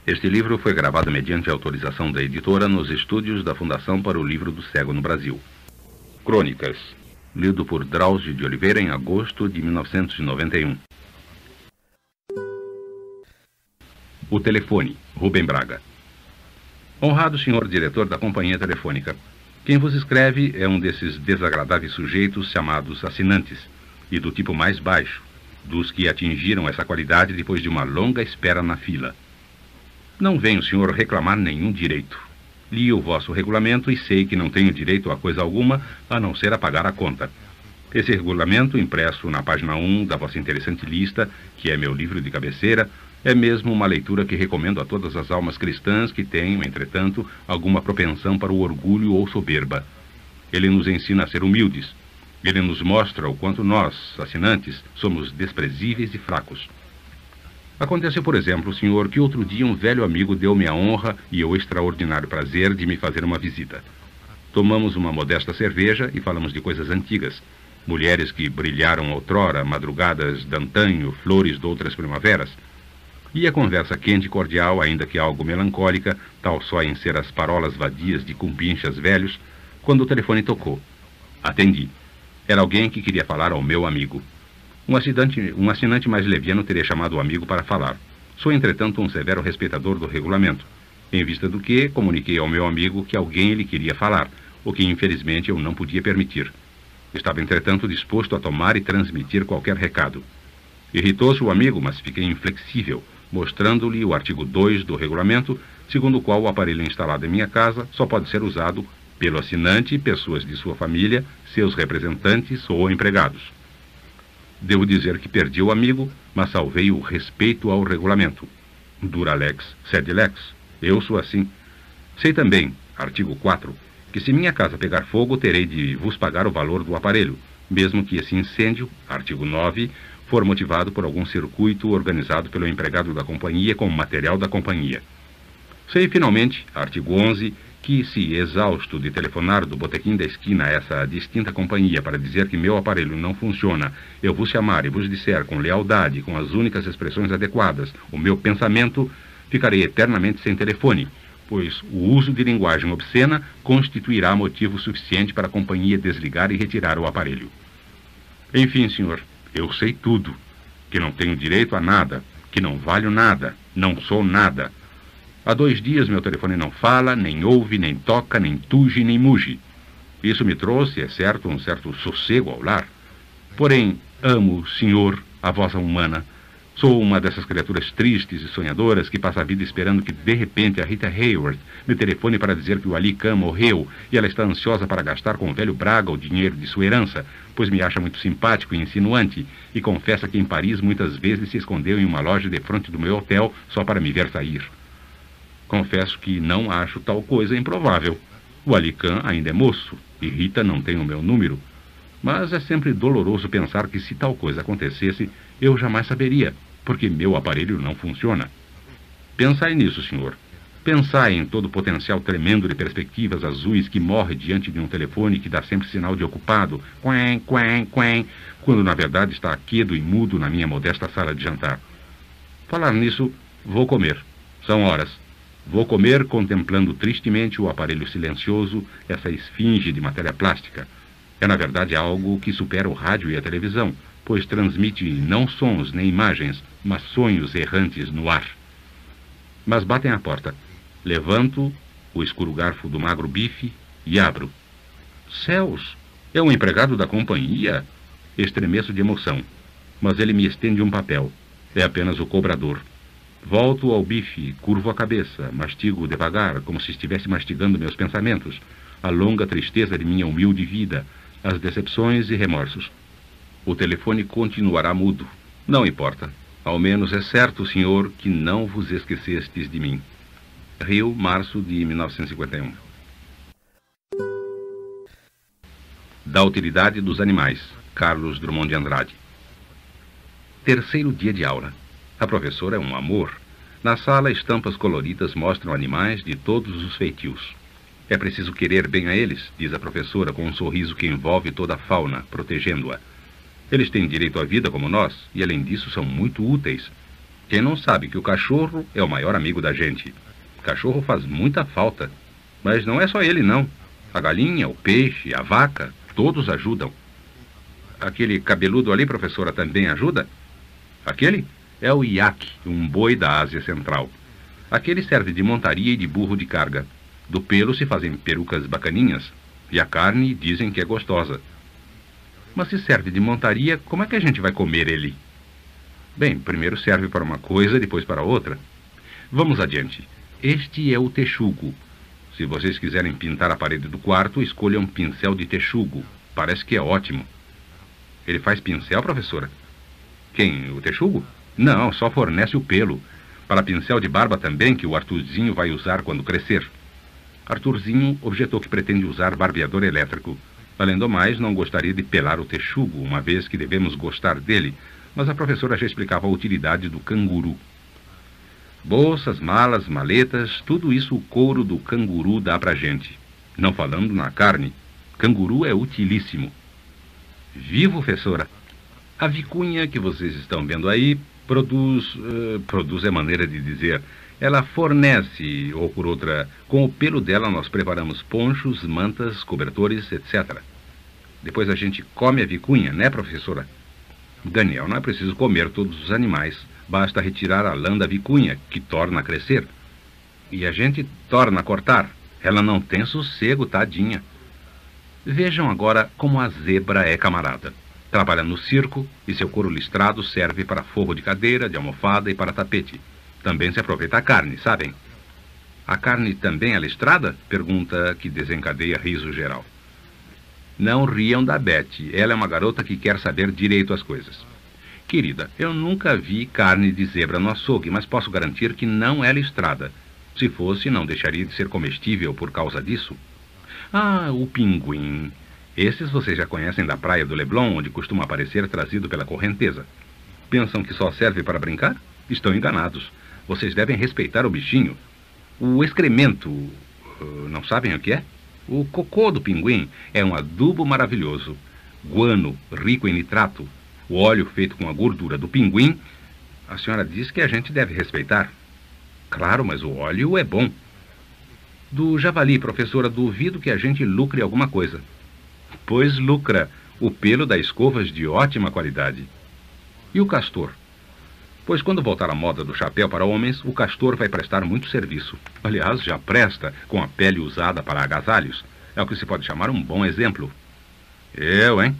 Este livro foi gravado mediante autorização da editora nos estúdios da Fundação para o Livro do Cego no Brasil. Crônicas, lido por Drauzio de Oliveira em agosto de 1991. O telefone, Rubem Braga. Honrado senhor diretor da companhia telefônica, quem vos escreve é um desses desagradáveis sujeitos chamados assinantes, e do tipo mais baixo, dos que atingiram essa qualidade depois de uma longa espera na fila. Não venho, senhor, reclamar nenhum direito. Li o vosso regulamento e sei que não tenho direito a coisa alguma, a não ser a pagar a conta. Esse regulamento, impresso na página 1 da vossa interessante lista, que é meu livro de cabeceira, é mesmo uma leitura que recomendo a todas as almas cristãs que tenham, entretanto, alguma propensão para o orgulho ou soberba. Ele nos ensina a ser humildes. Ele nos mostra o quanto nós, assinantes, somos desprezíveis e fracos. Aconteceu, por exemplo, senhor, que outro dia um velho amigo deu-me a honra e o extraordinário prazer de me fazer uma visita. Tomamos uma modesta cerveja e falamos de coisas antigas. Mulheres que brilharam outrora, madrugadas d'antanho, flores de outras primaveras. E a conversa quente e cordial, ainda que algo melancólica, tal só em ser as parolas vadias de cumpinchas velhos, quando o telefone tocou. Atendi. Era alguém que queria falar ao meu amigo. Um assinante mais leviano teria chamado o amigo para falar. Sou, entretanto, um severo respeitador do regulamento, em vista do que comuniquei ao meu amigo que alguém lhe queria falar, o que infelizmente eu não podia permitir. Estava, entretanto, disposto a tomar e transmitir qualquer recado. Irritou-se o amigo, mas fiquei inflexível, mostrando-lhe o artigo 2 do regulamento, segundo o qual o aparelho instalado em minha casa só pode ser usado pelo assinante, pessoas de sua família, seus representantes ou empregados. Devo dizer que perdi o amigo, mas salvei o respeito ao regulamento. Dura lex, sed lex. Eu sou assim. Sei também, artigo 4, que se minha casa pegar fogo, terei de vos pagar o valor do aparelho, mesmo que esse incêndio, artigo 9, for motivado por algum circuito organizado pelo empregado da companhia com material da companhia. Sei, finalmente, artigo 11, que se, exausto de telefonar do botequim da esquina a essa distinta companhia para dizer que meu aparelho não funciona, eu vos chamar e vos disser com lealdade, com as únicas expressões adequadas, o meu pensamento, ficarei eternamente sem telefone, pois o uso de linguagem obscena constituirá motivo suficiente para a companhia desligar e retirar o aparelho. Enfim, senhor, eu sei tudo, que não tenho direito a nada, que não valho nada, não sou nada. Há 2 dias meu telefone não fala, nem ouve, nem toca, nem tuge, nem muge. Isso me trouxe, é certo, um certo sossego ao lar. Porém, amo, senhor, a voz humana. Sou uma dessas criaturas tristes e sonhadoras que passa a vida esperando que, de repente, a Rita Hayworth me telefone para dizer que o Ali Khan morreu e ela está ansiosa para gastar com o velho Braga o dinheiro de sua herança, pois me acha muito simpático e insinuante, e confessa que em Paris muitas vezes se escondeu em uma loja defronte do meu hotel só para me ver sair. Confesso que não acho tal coisa improvável. O Ali Khan ainda é moço, e Rita não tem o meu número. Mas é sempre doloroso pensar que se tal coisa acontecesse, eu jamais saberia, porque meu aparelho não funciona. Pensai nisso, senhor. Pensai em todo o potencial tremendo de perspectivas azuis que morre diante de um telefone que dá sempre sinal de ocupado, quen, quen, quen, quando na verdade está quedo e mudo na minha modesta sala de jantar. Falar nisso, vou comer. São horas. Vou comer contemplando tristemente o aparelho silencioso, essa esfinge de matéria plástica. É, na verdade, algo que supera o rádio e a televisão, pois transmite não sons nem imagens, mas sonhos errantes no ar. Mas batem à porta. Levanto o escuro garfo do magro bife e abro. Céus! É um empregado da companhia? Estremeço de emoção, mas ele me estende um papel. É apenas o cobrador. Volto ao bife, curvo a cabeça, mastigo devagar, como se estivesse mastigando meus pensamentos, a longa tristeza de minha humilde vida, as decepções e remorsos. O telefone continuará mudo. Não importa. Ao menos é certo, senhor, que não vos esquecestes de mim. Rio, março de 1951. Da utilidade dos animais. Carlos Drummond de Andrade. 3º dia de aula. A professora é um amor. Na sala, estampas coloridas mostram animais de todos os feitios. É preciso querer bem a eles, diz a professora com um sorriso que envolve toda a fauna, protegendo-a. Eles têm direito à vida como nós, e além disso são muito úteis. Quem não sabe que o cachorro é o maior amigo da gente? O cachorro faz muita falta. Mas não é só ele, não. A galinha, o peixe, a vaca, todos ajudam. Aquele cabeludo ali, professora, também ajuda? Aquele é o iaque, um boi da Ásia Central. Aquele serve de montaria e de burro de carga. Do pelo se fazem perucas bacaninhas. E a carne dizem que é gostosa. Mas se serve de montaria, como é que a gente vai comer ele? Bem, primeiro serve para uma coisa, depois para outra. Vamos adiante. Este é o texugo. Se vocês quiserem pintar a parede do quarto, escolham um pincel de texugo. Parece que é ótimo. Ele faz pincel, professora? Quem? O texugo? Não, só fornece o pelo. Para pincel de barba também, que o Arthurzinho vai usar quando crescer. Arthurzinho objetou que pretende usar barbeador elétrico. Além do mais, não gostaria de pelar o texugo, uma vez que devemos gostar dele, mas a professora já explicava a utilidade do canguru. Bolsas, malas, maletas, tudo isso o couro do canguru dá pra gente. Não falando na carne, canguru é utilíssimo. Vivo, professora. A vicunha que vocês estão vendo aí produz é maneira de dizer. Ela fornece, ou por outra, com o pelo dela nós preparamos ponchos, mantas, cobertores, etc. Depois a gente come a vicunha, né, professora? Daniel, não é preciso comer todos os animais. Basta retirar a lã da vicunha, que torna a crescer. E a gente torna a cortar. Ela não tem sossego, tadinha. Vejam agora como a zebra é camarada. Trabalha no circo e seu couro listrado serve para forro de cadeira, de almofada e para tapete. Também se aproveita a carne, sabem? A carne também é listrada? Pergunta que desencadeia riso geral. Não riam da Betty. Ela é uma garota que quer saber direito as coisas. Querida, eu nunca vi carne de zebra no açougue, mas posso garantir que não é listrada. Se fosse, não deixaria de ser comestível por causa disso. Ah, o pinguim. Esses vocês já conhecem da praia do Leblon, onde costuma aparecer trazido pela correnteza. Pensam que só serve para brincar? Estão enganados. Vocês devem respeitar o bichinho. O excremento, não sabem o que é? O cocô do pinguim é um adubo maravilhoso. Guano, rico em nitrato. O óleo feito com a gordura do pinguim. A senhora diz que a gente deve respeitar. Claro, mas o óleo é bom. Do javali, professora, duvido que a gente lucre alguma coisa. Pois lucra. O pelo dá escovas de ótima qualidade. E o castor? Pois quando voltar a moda do chapéu para homens, o castor vai prestar muito serviço. Aliás, já presta com a pele usada para agasalhos. É o que se pode chamar um bom exemplo. Eu, hein?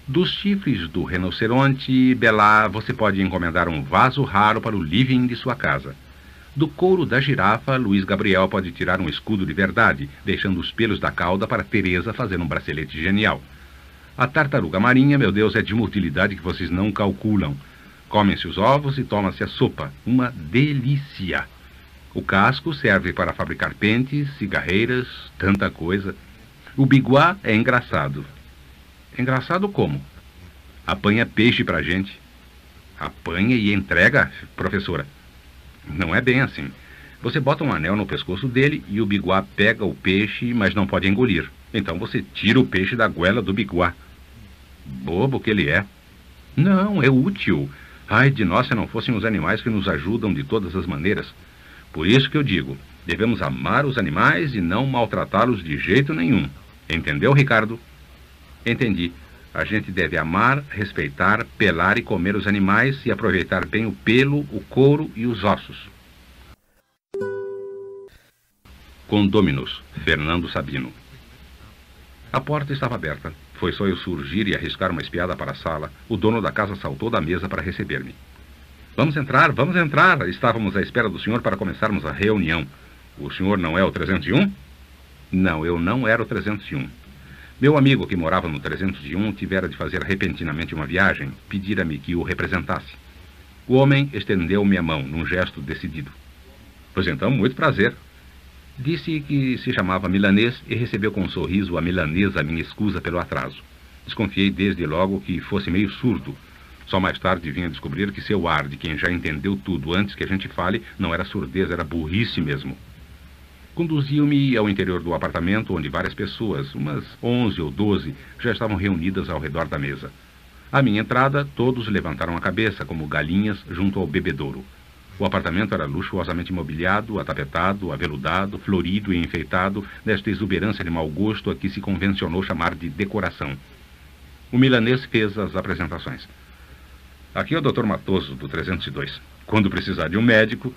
Dos chifres do rinoceronte, Belá, você pode encomendar um vaso raro para o living de sua casa. Do couro da girafa, Luiz Gabriel pode tirar um escudo de verdade, deixando os pelos da cauda para Teresa fazer um bracelete genial. A tartaruga marinha, meu Deus, é de uma utilidade que vocês não calculam. Comem-se os ovos e toma-se a sopa. Uma delícia! O casco serve para fabricar pentes, cigarreiras, tanta coisa. O biguá é engraçado. Engraçado como? Apanha peixe pra gente. Apanha e entrega, professora. Não é bem assim. Você bota um anel no pescoço dele e o biguá pega o peixe, mas não pode engolir. Então você tira o peixe da goela do biguá. Bobo que ele é. Não, é útil. Ai de nós se não fossem os animais que nos ajudam de todas as maneiras. Por isso que eu digo, devemos amar os animais e não maltratá-los de jeito nenhum. Entendeu, Ricardo? Entendi. A gente deve amar, respeitar, pelar e comer os animais e aproveitar bem o pelo, o couro e os ossos. Condôminos, Fernando Sabino. A porta estava aberta. Foi só eu surgir e arriscar uma espiada para a sala. O dono da casa saltou da mesa para receber-me. Vamos entrar, vamos entrar. Estávamos à espera do senhor para começarmos a reunião. O senhor não é o 301? Não, eu não era o 301. Meu amigo que morava no 301 tivera de fazer repentinamente uma viagem, pedira-me que o representasse. O homem estendeu-me a mão, num gesto decidido. Pois então, muito prazer. Disse que se chamava Milanês e recebeu com um sorriso a milanesa minha escusa pelo atraso. Desconfiei desde logo que fosse meio surdo. Só mais tarde vim a descobrir que seu ar de quem já entendeu tudo antes que a gente fale não era surdez, era burrice mesmo. Conduziu-me ao interior do apartamento, onde várias pessoas, umas 11 ou 12, já estavam reunidas ao redor da mesa. À minha entrada, todos levantaram a cabeça, como galinhas, junto ao bebedouro. O apartamento era luxuosamente mobiliado, atapetado, aveludado, florido e enfeitado, desta exuberância de mau gosto a que se convencionou chamar de decoração. O milanês fez as apresentações. Aqui é o Dr. Matoso, do 302. Quando precisar de um médico...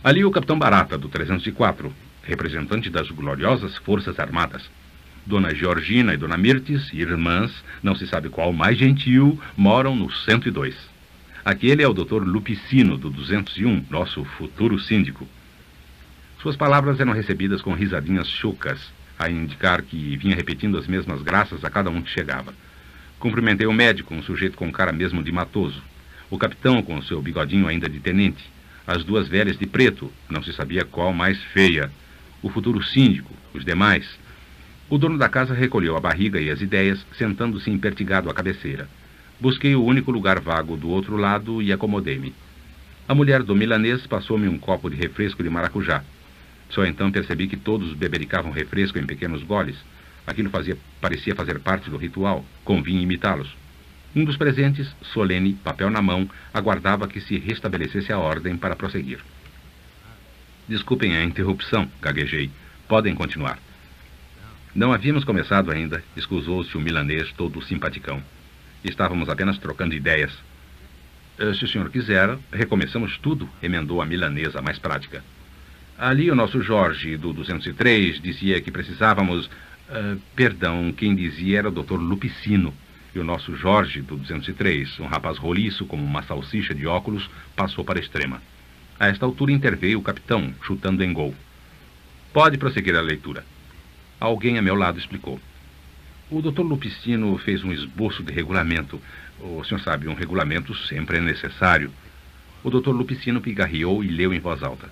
Ali o Capitão Barata, do 304, representante das gloriosas Forças Armadas. Dona Georgina e Dona Mirtes, irmãs, não se sabe qual mais gentil, moram no 102. Aquele é o Dr. Lupicino, do 201, nosso futuro síndico. Suas palavras eram recebidas com risadinhas chocas, a indicar que vinha repetindo as mesmas graças a cada um que chegava. Cumprimentei o médico, um sujeito com cara mesmo de matoso. O capitão, com seu bigodinho ainda de tenente. As duas velhas de preto, não se sabia qual mais feia. O futuro síndico, os demais. O dono da casa recolheu a barriga e as ideias, sentando-se empertigado à cabeceira. Busquei o único lugar vago do outro lado e acomodei-me. A mulher do milanês passou-me um copo de refresco de maracujá. Só então percebi que todos bebericavam refresco em pequenos goles. Aquilo parecia fazer parte do ritual. Convinha imitá-los. Um dos presentes, solene, papel na mão, aguardava que se restabelecesse a ordem para prosseguir. Desculpem a interrupção, gaguejei. Podem continuar. Não havíamos começado ainda, escusou-se o milanês todo simpaticão. Estávamos apenas trocando ideias. Se o senhor quiser, recomeçamos tudo, emendou a milanesa mais prática. Ali o nosso Jorge, do 203, dizia que precisávamos... perdão, quem dizia era o Dr. Lupicino. E o nosso Jorge, do 203, um rapaz roliço como uma salsicha de óculos, passou para a extrema. A esta altura interveio o capitão, chutando em gol. Pode prosseguir a leitura. Alguém a meu lado explicou. O Dr. Lupicino fez um esboço de regulamento. O senhor sabe, um regulamento sempre é necessário. O Dr. Lupicino pigarreou e leu em voz alta.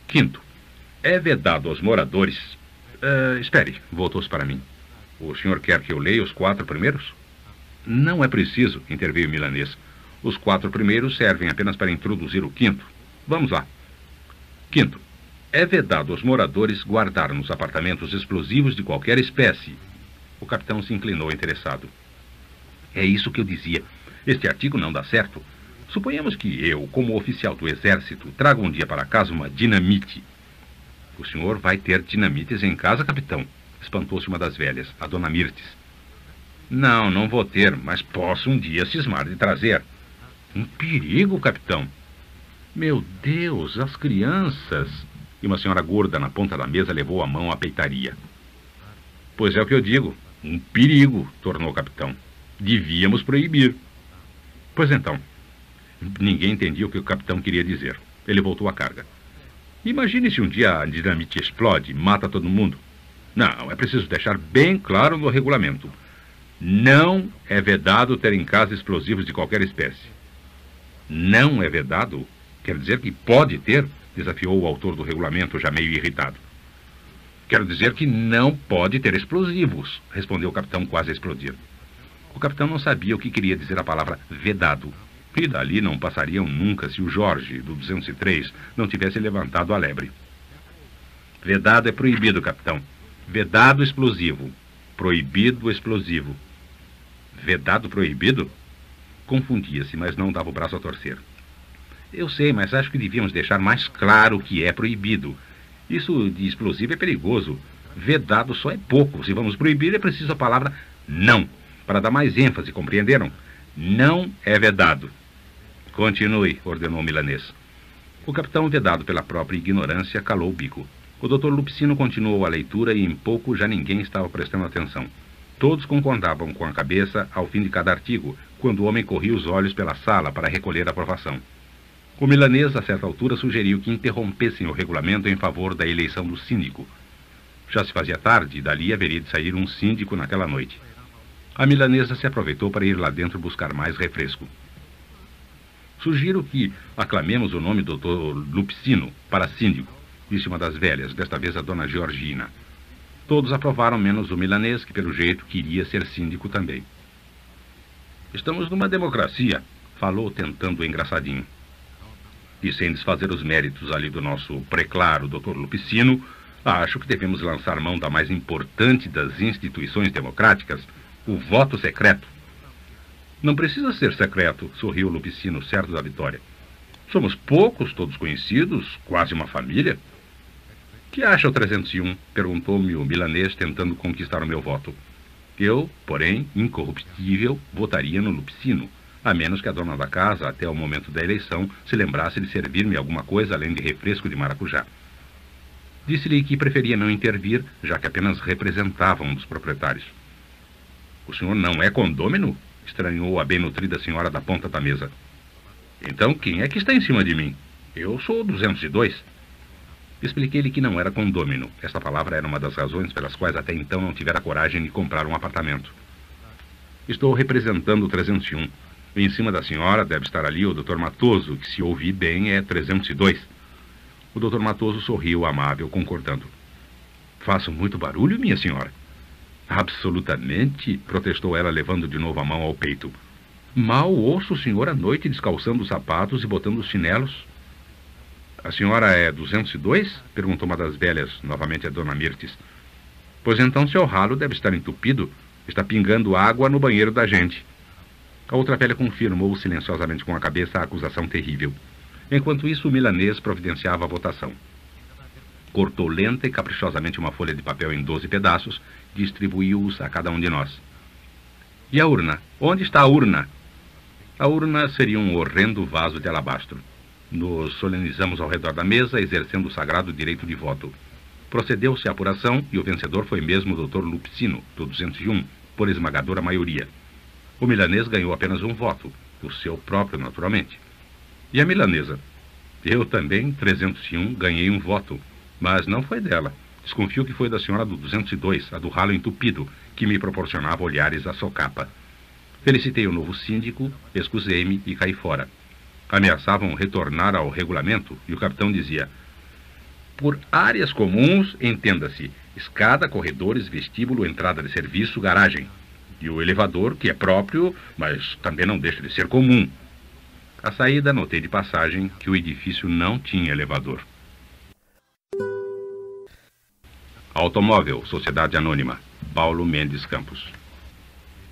Quinto, é vedado aos moradores... espere, voltou-se para mim. O senhor quer que eu leia os 4 primeiros? Não é preciso, interveio o milanês. Os 4 primeiros servem apenas para introduzir o quinto. Vamos lá. Quinto, é vedado aos moradores guardar nos apartamentos explosivos de qualquer espécie. O capitão se inclinou interessado. É isso que eu dizia. Este artigo não dá certo. Suponhamos que eu, como oficial do exército, traga um dia para casa uma dinamite. O senhor vai ter dinamites em casa, capitão? Espantou-se uma das velhas, a dona Mirtes. Não, não vou ter, mas posso um dia cismar de trazer. Um perigo, capitão. Meu Deus, as crianças... E uma senhora gorda na ponta da mesa levou a mão à peitaria. Pois é o que eu digo. Um perigo, tornou o capitão. Devíamos proibir. Pois então. Ninguém entendia o que o capitão queria dizer. Ele voltou à carga. Imagine se um dia a dinamite explode e mata todo mundo. Não, é preciso deixar bem claro no regulamento. Não é vedado ter em casa explosivos de qualquer espécie. Não é vedado? Quer dizer que pode ter? Desafiou o autor do regulamento, já meio irritado. Quero dizer que não pode ter explosivos, respondeu o capitão quase a explodir. O capitão não sabia o que queria dizer a palavra vedado. E dali não passariam nunca se o Jorge, do 203, não tivesse levantado a lebre. Vedado é proibido, capitão. Vedado explosivo. Proibido explosivo. Vedado proibido? Confundia-se, mas não dava o braço a torcer. Eu sei, mas acho que devíamos deixar mais claro o que é proibido. Isso de explosivo é perigoso. Vedado só é pouco. Se vamos proibir, é preciso a palavra não, para dar mais ênfase, compreenderam? Não é vedado. Continue, ordenou o milanês. O capitão, vedado pela própria ignorância, calou o bico. O Dr. Lupicino continuou a leitura e em pouco já ninguém estava prestando atenção. Todos concordavam com a cabeça ao fim de cada artigo, quando o homem corria os olhos pela sala para recolher a aprovação. O milanês, a certa altura, sugeriu que interrompessem o regulamento em favor da eleição do síndico. Já se fazia tarde e dali haveria de sair um síndico naquela noite. A milanesa se aproveitou para ir lá dentro buscar mais refresco. Sugiro que aclamemos o nome do Dr. Lupicino para síndico, disse uma das velhas, desta vez a dona Georgina. Todos aprovaram, menos o milanês, que pelo jeito queria ser síndico também. Estamos numa democracia, falou tentando o engraçadinho. E sem desfazer os méritos ali do nosso preclaro Dr. Lupicino, acho que devemos lançar mão da mais importante das instituições democráticas, o voto secreto. Não precisa ser secreto, sorriu Lupicino, certo da vitória. Somos poucos, todos conhecidos, quase uma família. Que acha o 301? Perguntou-me o milanês, tentando conquistar o meu voto. Eu, porém, incorruptível, votaria no Lupicino, a menos que a dona da casa, até o momento da eleição, se lembrasse de servir-me alguma coisa além de refresco de maracujá. Disse-lhe que preferia não intervir, já que apenas representava um dos proprietários. O senhor não é condômino? Estranhou a bem-nutrida senhora da ponta da mesa. Então, quem é que está em cima de mim? Eu sou o 202. Expliquei-lhe que não era condômino. Esta palavra era uma das razões pelas quais até então não tivera coragem de comprar um apartamento. Estou representando o 301. Em cima da senhora deve estar ali o Dr. Matoso, que, se ouvi bem, é 302. O Dr. Matoso sorriu amável, concordando. Faço muito barulho, minha senhora? Absolutamente, protestou ela, levando de novo a mão ao peito. Mal ouço o senhor à noite descalçando os sapatos e botando os chinelos. A senhora é 202? Perguntou uma das velhas, novamente a dona Mirtes. Pois então seu ralo deve estar entupido. Está pingando água no banheiro da gente. A outra velha confirmou silenciosamente com a cabeça a acusação terrível. Enquanto isso, o milanês providenciava a votação. Cortou lenta e caprichosamente uma folha de papel em 12 pedaços e distribuiu-os a cada um de nós. E a urna? Onde está a urna? A urna seria um horrendo vaso de alabastro. Nos solenizamos ao redor da mesa, exercendo o sagrado direito de voto. Procedeu-se a apuração e o vencedor foi mesmo o Dr. Lupicino, do 201, por esmagadora maioria. O milanês ganhou apenas um voto, o seu próprio, naturalmente. E a milanesa? Eu também, 301, ganhei um voto, mas não foi dela. Desconfio que foi da senhora do 202, a do ralo entupido, que me proporcionava olhares à socapa. Felicitei o novo síndico, excusei-me e caí fora. Ameaçavam retornar ao regulamento e o capitão dizia: por áreas comuns, entenda-se, escada, corredores, vestíbulo, entrada de serviço, garagem. E o elevador, que é próprio, mas também não deixa de ser comum. À saída, notei de passagem que o edifício não tinha elevador. Automóvel, Sociedade Anônima, Paulo Mendes Campos.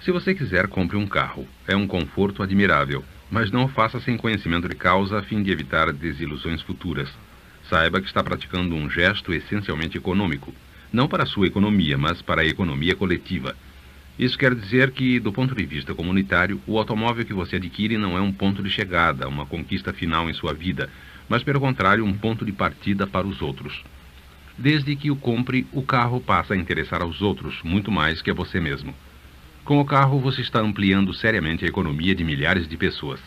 Se você quiser, compre um carro. É um conforto admirável, mas não o faça sem conhecimento de causa a fim de evitar desilusões futuras. Saiba que está praticando um gesto essencialmente econômico, não para a sua economia, mas para a economia coletiva. Isso quer dizer que, do ponto de vista comunitário, o automóvel que você adquire não é um ponto de chegada, uma conquista final em sua vida, mas, pelo contrário, um ponto de partida para os outros. Desde que o compre, o carro passa a interessar aos outros, muito mais que a você mesmo. Com o carro, você está ampliando seriamente a economia de milhares de pessoas.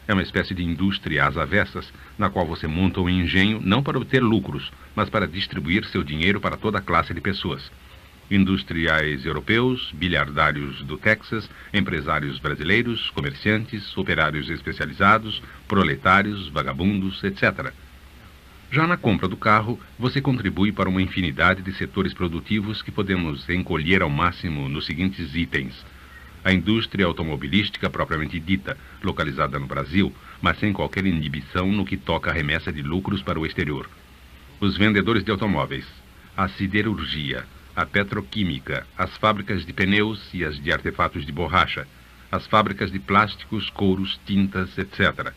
É uma espécie de indústria às avessas, na qual você monta um engenho não para obter lucros, mas para distribuir seu dinheiro para toda a classe de pessoas. Industriais europeus, bilhardários do Texas, empresários brasileiros, comerciantes, operários especializados, proletários, vagabundos, etc. Já na compra do carro, você contribui para uma infinidade de setores produtivos que podemos encolher ao máximo nos seguintes itens: a indústria automobilística propriamente dita, localizada no Brasil, mas sem qualquer inibição no que toca à remessa de lucros para o exterior. Os vendedores de automóveis, a siderurgia, a petroquímica, as fábricas de pneus e as de artefatos de borracha, as fábricas de plásticos, couros, tintas, etc.,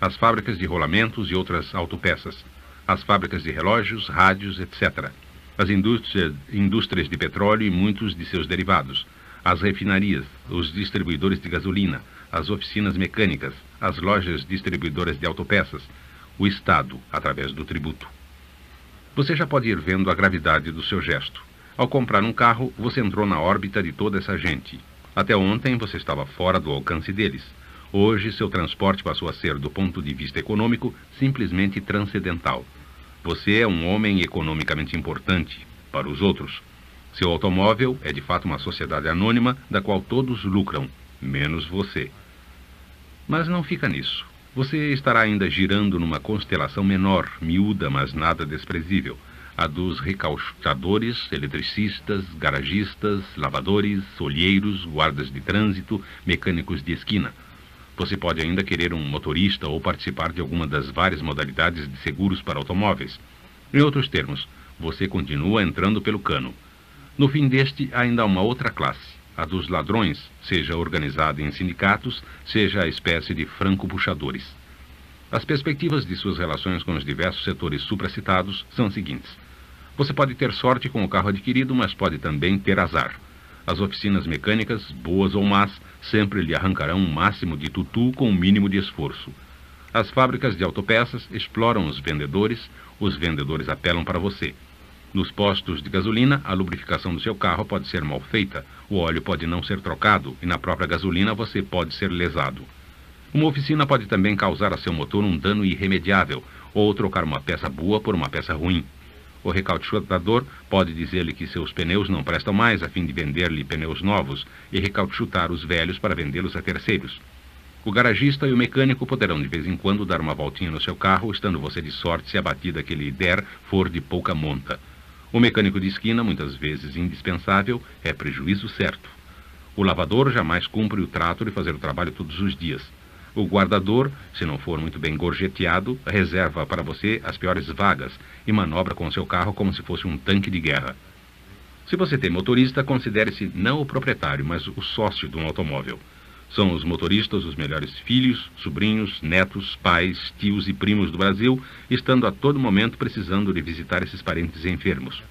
as fábricas de rolamentos e outras autopeças, as fábricas de relógios, rádios, etc., as indústrias de petróleo e muitos de seus derivados, as refinarias, os distribuidores de gasolina, as oficinas mecânicas, as lojas distribuidoras de autopeças, o Estado, através do tributo. Você já pode ir vendo a gravidade do seu gesto. Ao comprar um carro, você entrou na órbita de toda essa gente. Até ontem você estava fora do alcance deles. Hoje, seu transporte passou a ser, do ponto de vista econômico, simplesmente transcendental. Você é um homem economicamente importante para os outros. Seu automóvel é de fato uma sociedade anônima da qual todos lucram, menos você. Mas não fica nisso. Você estará ainda girando numa constelação menor, miúda, mas nada desprezível, a dos recauchadores, eletricistas, garagistas, lavadores, olheiros, guardas de trânsito, mecânicos de esquina. Você pode ainda querer um motorista ou participar de alguma das várias modalidades de seguros para automóveis. Em outros termos, você continua entrando pelo cano. No fim deste, há ainda uma outra classe, a dos ladrões, seja organizada em sindicatos, seja a espécie de franco-puxadores. As perspectivas de suas relações com os diversos setores supracitados são as seguintes. Você pode ter sorte com o carro adquirido, mas pode também ter azar. As oficinas mecânicas, boas ou más, sempre lhe arrancarão um máximo de tutu com um mínimo de esforço. As fábricas de autopeças exploram os vendedores apelam para você. Nos postos de gasolina, a lubrificação do seu carro pode ser mal feita, o óleo pode não ser trocado e na própria gasolina você pode ser lesado. Uma oficina pode também causar a seu motor um dano irremediável ou trocar uma peça boa por uma peça ruim. O recauchutador pode dizer-lhe que seus pneus não prestam mais a fim de vender-lhe pneus novos e recauchutar os velhos para vendê-los a terceiros. O garagista e o mecânico poderão de vez em quando dar uma voltinha no seu carro, estando você de sorte se a batida que lhe der for de pouca monta. O mecânico de esquina, muitas vezes indispensável, é prejuízo certo. O lavador jamais cumpre o trato de fazer o trabalho todos os dias. O guardador, se não for muito bem gorjeteado, reserva para você as piores vagas e manobra com seu carro como se fosse um tanque de guerra. Se você tem motorista, considere-se não o proprietário, mas o sócio de um automóvel. São os motoristas os melhores filhos, sobrinhos, netos, pais, tios e primos do Brasil, estando a todo momento precisando de visitar esses parentes enfermos.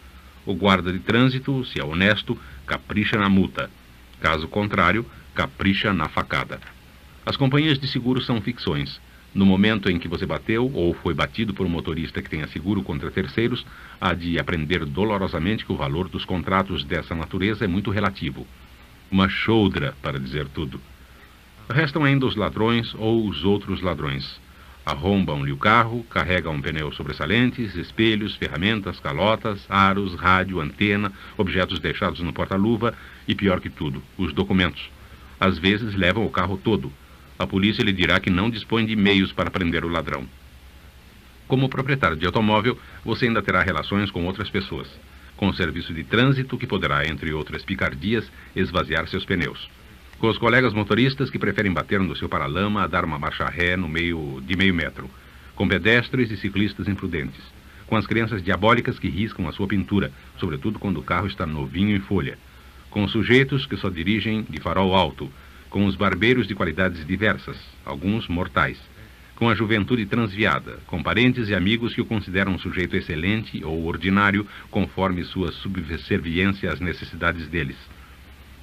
O guarda de trânsito, se é honesto, capricha na multa. Caso contrário, capricha na facada. As companhias de seguro são ficções. No momento em que você bateu ou foi batido por um motorista que tenha seguro contra terceiros, há de aprender dolorosamente que o valor dos contratos dessa natureza é muito relativo. Uma choudra, para dizer tudo. Restam ainda os ladrões ou os outros ladrões. Arrombam-lhe o carro, carregam pneus sobressalentes, espelhos, ferramentas, calotas, aros, rádio, antena, objetos deixados no porta-luva e, pior que tudo, os documentos. Às vezes levam o carro todo. A polícia lhe dirá que não dispõe de meios para prender o ladrão. Como proprietário de automóvel, você ainda terá relações com outras pessoas. Com o serviço de trânsito, que poderá, entre outras picardias, esvaziar seus pneus. Com os colegas motoristas que preferem bater no seu paralama a dar uma marcha ré no meio metro. Com pedestres e ciclistas imprudentes. Com as crianças diabólicas que riscam a sua pintura, sobretudo quando o carro está novinho em folha. Com os sujeitos que só dirigem de farol alto. Com os barbeiros de qualidades diversas, alguns mortais. Com a juventude transviada, com parentes e amigos que o consideram um sujeito excelente ou ordinário, conforme sua subserviência às necessidades deles.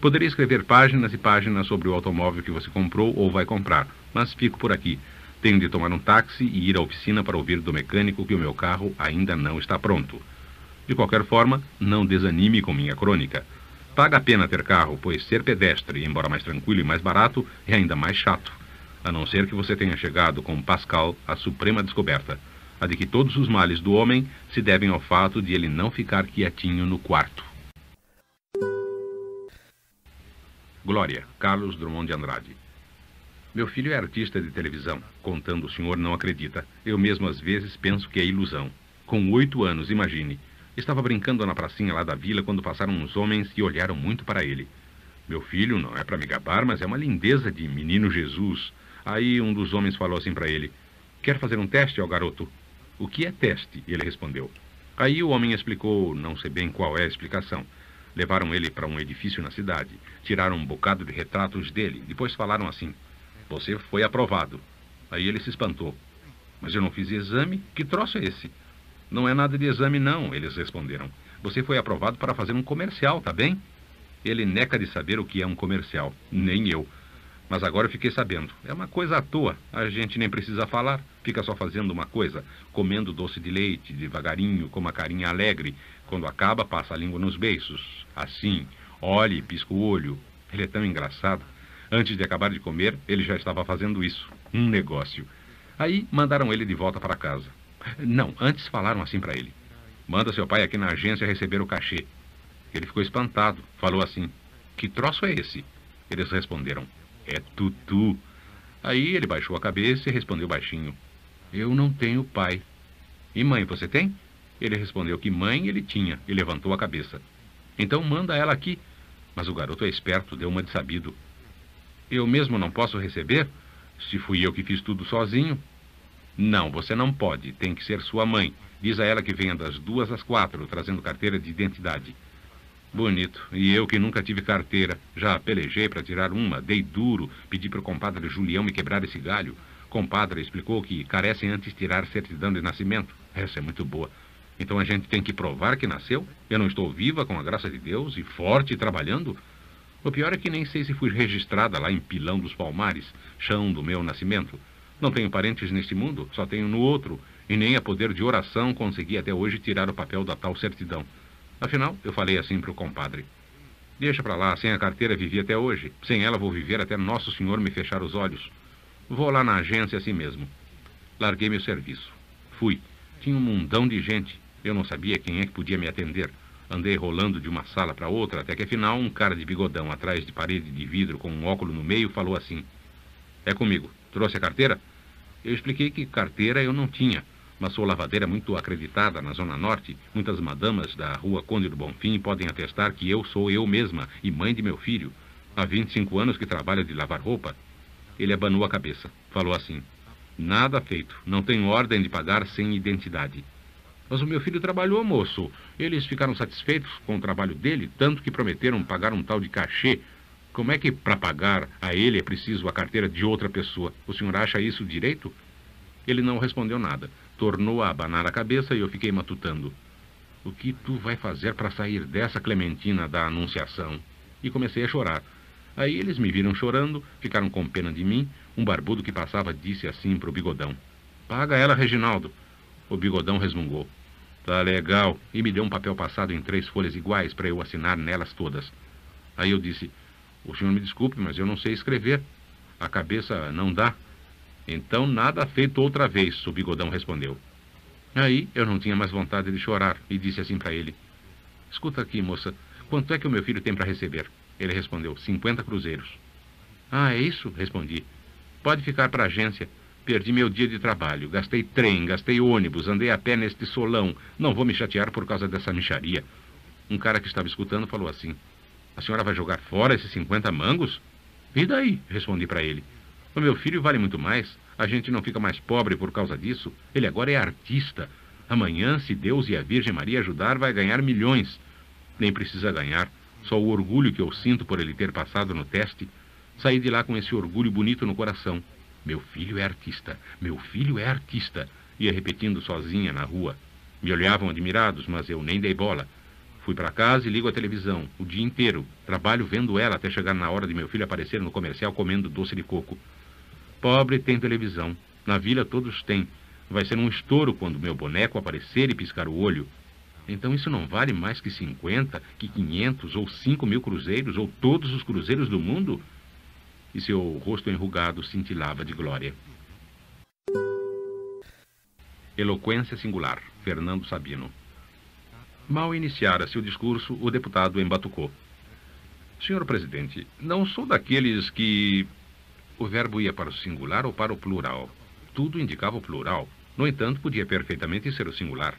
Poderia escrever páginas e páginas sobre o automóvel que você comprou ou vai comprar, mas fico por aqui. Tenho de tomar um táxi e ir à oficina para ouvir do mecânico que o meu carro ainda não está pronto. De qualquer forma, não desanime com minha crônica. Paga a pena ter carro, pois ser pedestre, embora mais tranquilo e mais barato, é ainda mais chato. A não ser que você tenha chegado com Pascal à suprema descoberta, a de que todos os males do homem se devem ao fato de ele não ficar quietinho no quarto. Glória, Carlos Drummond de Andrade. Meu filho é artista de televisão. Contando, o senhor não acredita. Eu mesmo às vezes penso que é ilusão. Com 8 anos, imagine. Estava brincando na pracinha lá da vila quando passaram uns homens e olharam muito para ele. Meu filho, não é para me gabar, mas é uma lindeza de menino Jesus. Aí um dos homens falou assim para ele: quer fazer um teste ao garoto? O que é teste? Ele respondeu. Aí o homem explicou, não sei bem qual é a explicação. Levaram ele para um edifício na cidade, tiraram um bocado de retratos dele, depois falaram assim: você foi aprovado. Aí ele se espantou. Mas eu não fiz exame? Que troço é esse? Não é nada de exame não, eles responderam. Você foi aprovado para fazer um comercial, tá bem? Ele neca de saber o que é um comercial, nem eu. Mas agora eu fiquei sabendo. É uma coisa à toa, a gente nem precisa falar, fica só fazendo uma coisa, comendo doce de leite, devagarinho, com uma carinha alegre. Quando acaba, passa a língua nos beiços. Assim, olha e pisca o olho. Ele é tão engraçado. Antes de acabar de comer, ele já estava fazendo isso. Um negócio. Aí mandaram ele de volta para casa. Não, antes falaram assim para ele: manda seu pai aqui na agência receber o cachê. Ele ficou espantado, falou assim: que troço é esse? Eles responderam: é tutu. Aí ele baixou a cabeça e respondeu baixinho: eu não tenho pai. E mãe, você tem? Ele respondeu que mãe ele tinha e levantou a cabeça. Então manda ela aqui. Mas o garoto é esperto, deu uma de sabido. Eu mesmo não posso receber? Se fui eu que fiz tudo sozinho. Não, você não pode, tem que ser sua mãe. Diz a ela que venha das 2 às 4, trazendo carteira de identidade. Bonito. E eu que nunca tive carteira. Já pelejei para tirar uma, dei duro, pedi para o compadre Julião me quebrar esse galho. Compadre explicou que carecem antes tirar certidão de nascimento. Essa é muito boa. Então a gente tem que provar que nasceu? Eu não estou viva, com a graça de Deus, e forte e trabalhando? O pior é que nem sei se fui registrada lá em Pilão dos Palmares, chão do meu nascimento. Não tenho parentes neste mundo, só tenho no outro, e nem a poder de oração consegui até hoje tirar o papel da tal certidão. Afinal, eu falei assim para o compadre: deixa para lá, sem a carteira vivi até hoje. Sem ela vou viver até Nosso Senhor me fechar os olhos. Vou lá na agência assim mesmo. Larguei meu serviço. Fui. Tinha um mundão de gente. Eu não sabia quem é que podia me atender. Andei rolando de uma sala para outra, até que afinal um cara de bigodão atrás de parede de vidro com um óculo no meio falou assim: é comigo. Trouxe a carteira? Eu expliquei que carteira eu não tinha, mas sou lavadeira muito acreditada na Zona Norte. Muitas madamas da Rua Conde do Bonfim podem atestar que eu sou eu mesma e mãe de meu filho. Há 25 anos que trabalho de lavar roupa. Ele abanou a cabeça. Falou assim: nada feito. Não tenho ordem de pagar sem identidade. Mas o meu filho trabalhou, moço. Eles ficaram satisfeitos com o trabalho dele, tanto que prometeram pagar um tal de cachê. Como é que para pagar a ele é preciso a carteira de outra pessoa? O senhor acha isso direito? Ele não respondeu nada. Tornou a abanar a cabeça e eu fiquei matutando. O que tu vai fazer para sair dessa, Clementina da Anunciação? E comecei a chorar. Aí eles me viram chorando, ficaram com pena de mim. Um barbudo que passava disse assim para o bigodão: paga ela, Reginaldo. O bigodão resmungou: tá legal. E me deu um papel passado em 3 folhas iguais para eu assinar nelas todas. Aí eu disse: o senhor me desculpe, mas eu não sei escrever. A cabeça não dá. Então nada feito outra vez, o bigodão respondeu. Aí eu não tinha mais vontade de chorar e disse assim para ele: escuta aqui, moça, quanto é que o meu filho tem para receber? Ele respondeu: 50 cruzeiros. Ah, é isso? Respondi. Pode ficar para a agência. Perdi meu dia de trabalho, gastei trem, gastei ônibus, andei a pé neste solão. Não vou me chatear por causa dessa mixaria. Um cara que estava escutando falou assim: a senhora vai jogar fora esses 50 mangos? E daí? Respondi para ele. O meu filho vale muito mais. A gente não fica mais pobre por causa disso. Ele agora é artista. Amanhã, se Deus e a Virgem Maria ajudar, vai ganhar milhões. Nem precisa ganhar. Só o orgulho que eu sinto por ele ter passado no teste. Saí de lá com esse orgulho bonito no coração. Meu filho é artista. Meu filho é artista. Ia repetindo sozinha na rua. Me olhavam admirados, mas eu nem dei bola. Fui para casa e ligo a televisão, o dia inteiro. Trabalho vendo ela até chegar na hora de meu filho aparecer no comercial comendo doce de coco. Pobre tem televisão. Na vila todos têm. Vai ser um estouro quando meu boneco aparecer e piscar o olho. Então isso não vale mais que 50, que 500 ou 5.000 cruzeiros, ou todos os cruzeiros do mundo? E seu rosto enrugado cintilava de glória. Eloquência singular, Fernando Sabino. Mal iniciara seu discurso, o deputado embatucou: senhor presidente, não sou daqueles que... O verbo ia para o singular ou para o plural. Tudo indicava o plural. No entanto, podia perfeitamente ser o singular.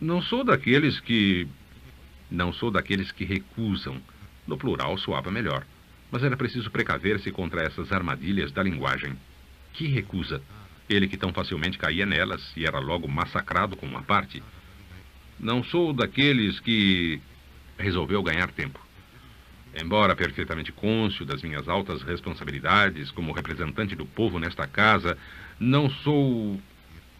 Não sou daqueles que recusam. No plural soava melhor. Mas era preciso precaver-se contra essas armadilhas da linguagem. Que recusa? Ele que tão facilmente caía nelas e era logo massacrado com uma parte. Não sou daqueles que... Resolveu ganhar tempo. Embora perfeitamente cônscio das minhas altas responsabilidades como representante do povo nesta casa, não sou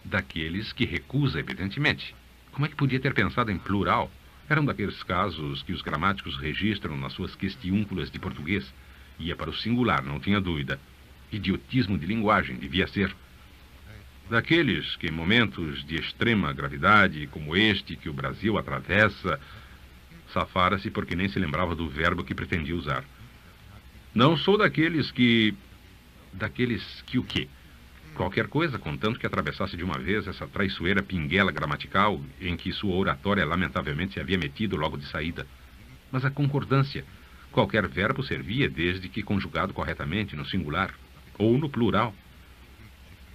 daqueles que recusa, evidentemente. Como é que podia ter pensado em plural? Era um daqueles casos que os gramáticos registram nas suas questiúnculas de português. Ia para o singular, não tinha dúvida. Idiotismo de linguagem, devia ser. Daqueles que, em momentos de extrema gravidade, como este que o Brasil atravessa, safara-se porque nem se lembrava do verbo que pretendia usar. Não sou daqueles que... Daqueles que o quê? Qualquer coisa, contanto que atravessasse de uma vez essa traiçoeira pinguela gramatical em que sua oratória lamentavelmente se havia metido logo de saída. Mas a concordância. Qualquer verbo servia desde que conjugado corretamente no singular ou no plural.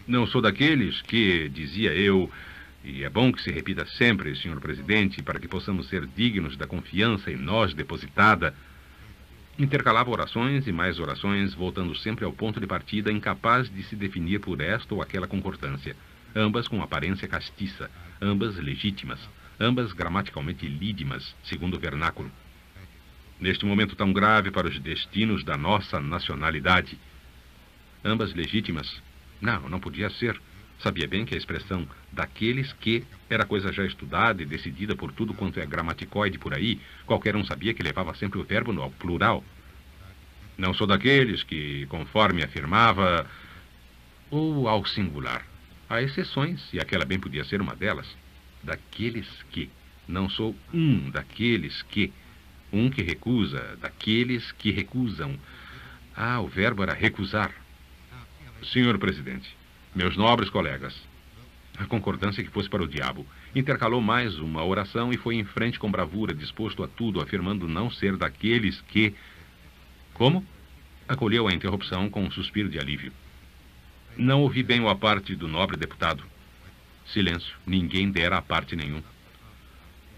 Não sou daqueles que, dizia eu, e é bom que se repita sempre, senhor presidente, para que possamos ser dignos da confiança em nós depositada, intercalava orações e mais orações, voltando sempre ao ponto de partida, incapaz de se definir por esta ou aquela concordância, ambas com aparência castiça, ambas legítimas. ambas gramaticalmente lídimas, segundo o vernáculo. Neste momento tão grave para os destinos da nossa nacionalidade, ambas legítimas. Não podia ser. Sabia bem que a expressão daqueles que era coisa já estudada e decidida por tudo quanto é gramaticoide por aí. Qualquer um sabia que levava sempre o verbo ao plural. Não sou daqueles que, conforme afirmava, ou ao singular. Há exceções, e aquela bem podia ser uma delas. Daqueles que. Não sou um daqueles que. Um que recusa, daqueles que recusam. O verbo era recusar. Senhor presidente, meus nobres colegas. A concordância que fosse para o diabo. Intercalou mais uma oração e foi em frente com bravura, disposto a tudo, afirmando não ser daqueles que... Como? Acolheu a interrupção com um suspiro de alívio. Não ouvi bem o aparte do nobre deputado. Silêncio. Ninguém dera aparte nenhum.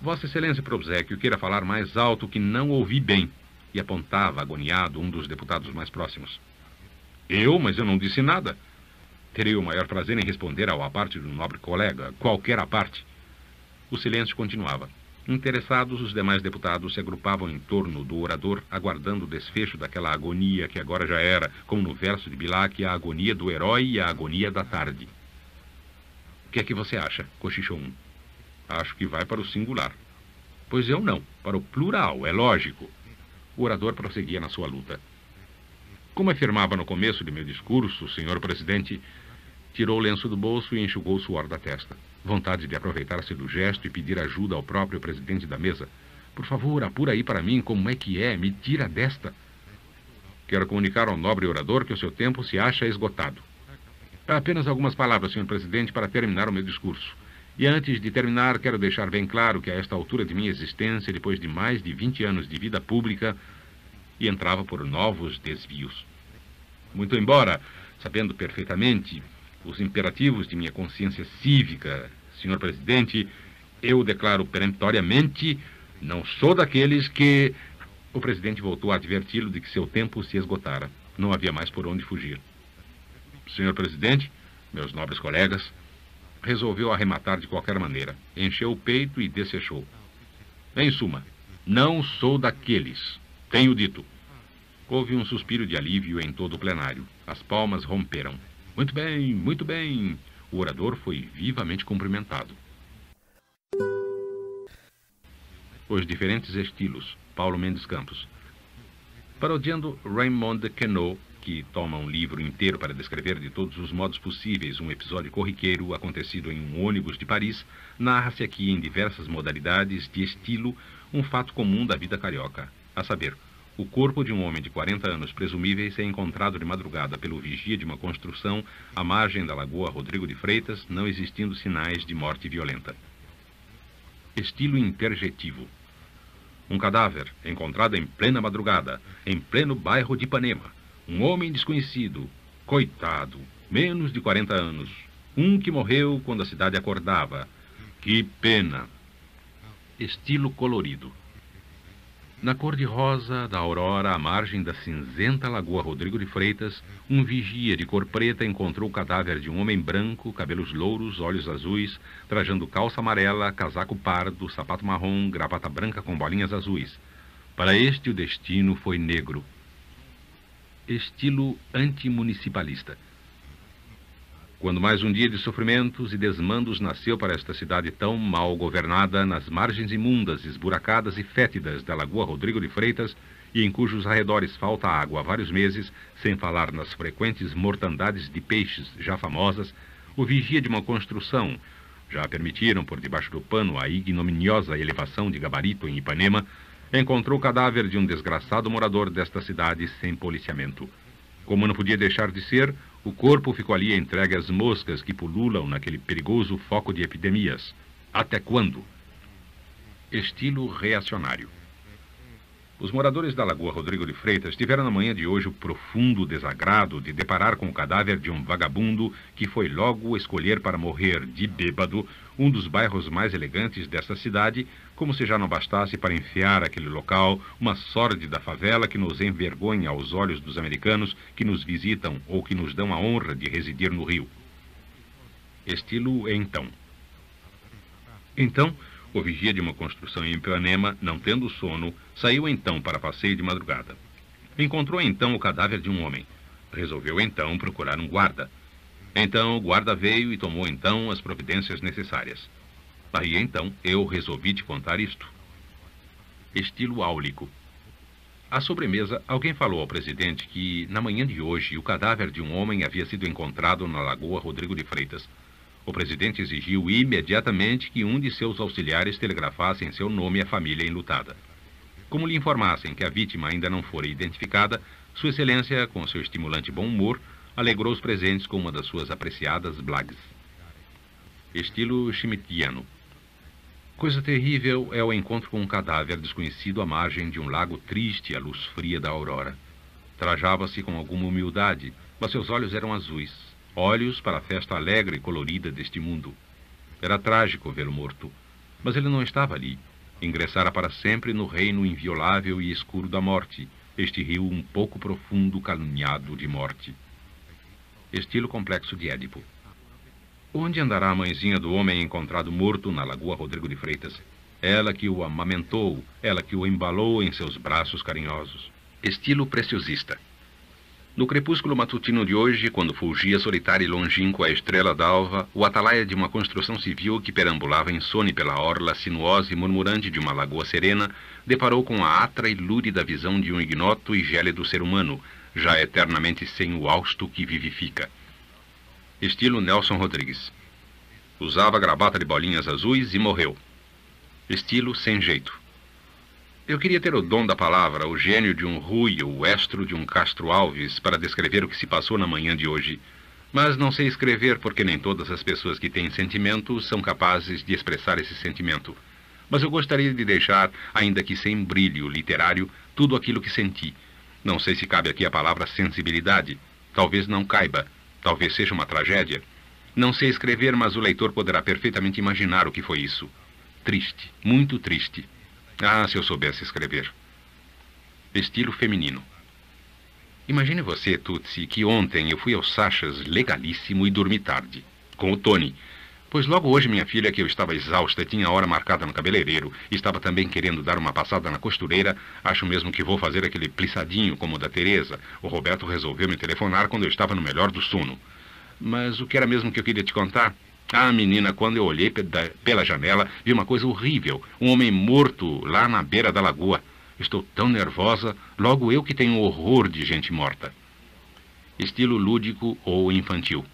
Vossa Excelência, por obséquio, queira falar mais alto que não ouvi bem. E apontava, agoniado, um dos deputados mais próximos. Mas eu não disse nada. Terei o maior prazer em responder ao aparte do nobre colega, qualquer aparte. O silêncio continuava. Interessados, os demais deputados se agrupavam em torno do orador, aguardando o desfecho daquela agonia que agora já era, como no verso de Bilac, a agonia do herói e a agonia da tarde. O que é que você acha? Cochichou um. Acho que vai para o singular. Pois eu não, para o plural, é lógico. O orador prosseguia na sua luta. Como afirmava no começo de meu discurso, o senhor presidente tirou o lenço do bolso e enxugou o suor da testa. Vontade de aproveitar-se do gesto e pedir ajuda ao próprio presidente da mesa. Por favor, apura aí para mim como é que é, me tira desta. Quero comunicar ao nobre orador que o seu tempo se acha esgotado. Apenas algumas palavras, senhor presidente, para terminar o meu discurso. E antes de terminar, quero deixar bem claro que a esta altura de minha existência, depois de mais de 20 anos de vida pública, e entrava por novos desvios. Muito embora, sabendo perfeitamente os imperativos de minha consciência cívica, senhor presidente, eu declaro peremptoriamente, não sou daqueles que... O presidente voltou a adverti-lo de que seu tempo se esgotara. Não havia mais por onde fugir. Senhor presidente, meus nobres colegas, resolveu arrematar de qualquer maneira. Encheu o peito e desfechou. Em suma, não sou daqueles. Tenho dito. Houve um suspiro de alívio em todo o plenário. As palmas romperam. Muito bem, muito bem. O orador foi vivamente cumprimentado. Os diferentes estilos. Paulo Mendes Campos. Parodiando Raymond Queneau, que toma um livro inteiro para descrever de todos os modos possíveis um episódio corriqueiro acontecido em um ônibus de Paris, narra-se aqui em diversas modalidades de estilo um fato comum da vida carioca, a saber, o corpo de um homem de 40 anos presumíveis é encontrado de madrugada pelo vigia de uma construção à margem da Lagoa Rodrigo de Freitas, não existindo sinais de morte violenta. Estilo interjetivo. Um cadáver encontrado em plena madrugada, em pleno bairro de Ipanema. Um homem desconhecido, coitado, menos de 40 anos. Um que morreu quando a cidade acordava. Que pena. Estilo colorido. Na cor-de-rosa da aurora, à margem da cinzenta Lagoa Rodrigo de Freitas, um vigia de cor preta encontrou o cadáver de um homem branco, cabelos louros, olhos azuis, trajando calça amarela, casaco pardo, sapato marrom, gravata branca com bolinhas azuis. Para este, o destino foi negro. Estilo antimunicipalista. Quando mais um dia de sofrimentos e desmandos nasceu para esta cidade tão mal governada, nas margens imundas, esburacadas e fétidas da Lagoa Rodrigo de Freitas, e em cujos arredores falta água há vários meses, sem falar nas frequentes mortandades de peixes já famosas, o vigia de uma construção, já permitiram por debaixo do pano a ignominiosa elevação de gabarito em Ipanema, encontrou o cadáver de um desgraçado morador desta cidade sem policiamento. Como não podia deixar de ser, o corpo ficou ali entregue às moscas que pululam naquele perigoso foco de epidemias. Até quando? Estilo reacionário. Os moradores da Lagoa Rodrigo de Freitas tiveram na manhã de hoje o profundo desagrado de deparar com o cadáver de um vagabundo que foi logo escolher para morrer de bêbado um dos bairros mais elegantes dessa cidade, como se já não bastasse para enfiar aquele local uma sórdida favela que nos envergonha aos olhos dos americanos que nos visitam ou que nos dão a honra de residir no Rio. Estilo então. Então, O vigia de uma construção em Ipanema, não tendo sono, saiu então para passeio de madrugada. Encontrou então o cadáver de um homem. Resolveu então procurar um guarda. Então o guarda veio e tomou então as providências necessárias. Aí então eu resolvi te contar isto. Estilo áulico. À sobremesa, alguém falou ao presidente que, na manhã de hoje, o cadáver de um homem havia sido encontrado na Lagoa Rodrigo de Freitas. O presidente exigiu imediatamente que um de seus auxiliares telegrafasse em seu nome à família enlutada. Como lhe informassem que a vítima ainda não fora identificada, Sua Excelência, com seu estimulante bom humor, alegrou os presentes com uma das suas apreciadas blagues. Estilo schmittiano. Coisa terrível é o encontro com um cadáver desconhecido à margem de um lago triste à luz fria da aurora. Trajava-se com alguma humildade, mas seus olhos eram azuis, olhos para a festa alegre e colorida deste mundo. Era trágico vê-lo morto, mas ele não estava ali. Ingressara para sempre no reino inviolável e escuro da morte, este rio um pouco profundo caluniado de morte. Estilo complexo de Édipo. Onde andará a mãezinha do homem encontrado morto na Lagoa Rodrigo de Freitas? Ela que o amamentou, ela que o embalou em seus braços carinhosos. Estilo preciosista. No crepúsculo matutino de hoje, quando fulgia solitária e longínqua a estrela d'alva, o atalaia de uma construção civil que perambulava insone pela orla sinuosa e murmurante de uma lagoa serena, deparou com a atra e lúrida visão de um ignoto e gélido ser humano, já eternamente sem o hausto que vivifica. Estilo Nelson Rodrigues. Usava gravata de bolinhas azuis e morreu. Estilo sem jeito. Eu queria ter o dom da palavra, o gênio de um Rui, o estro de um Castro Alves, para descrever o que se passou na manhã de hoje. Mas não sei escrever porque nem todas as pessoas que têm sentimento são capazes de expressar esse sentimento. Mas eu gostaria de deixar, ainda que sem brilho literário, tudo aquilo que senti. Não sei se cabe aqui a palavra sensibilidade. Talvez não caiba. Talvez seja uma tragédia. Não sei escrever, mas o leitor poderá perfeitamente imaginar o que foi isso. Triste, muito triste. Ah, se eu soubesse escrever. Estilo feminino. Imagine você, Tutsi, que ontem eu fui ao Sachas legalíssimo e dormi tarde, com o Tony. Pois logo hoje minha filha, que eu estava exausta, tinha a hora marcada no cabeleireiro, e estava também querendo dar uma passada na costureira. Acho mesmo que vou fazer aquele plissadinho como o da Teresa. O Roberto resolveu me telefonar quando eu estava no melhor do sono. Mas o que era mesmo que eu queria te contar? Ah, menina, quando eu olhei pela janela, vi uma coisa horrível. Um homem morto lá na beira da lagoa. Estou tão nervosa, logo eu que tenho horror de gente morta. Estilo lúdico ou infantil.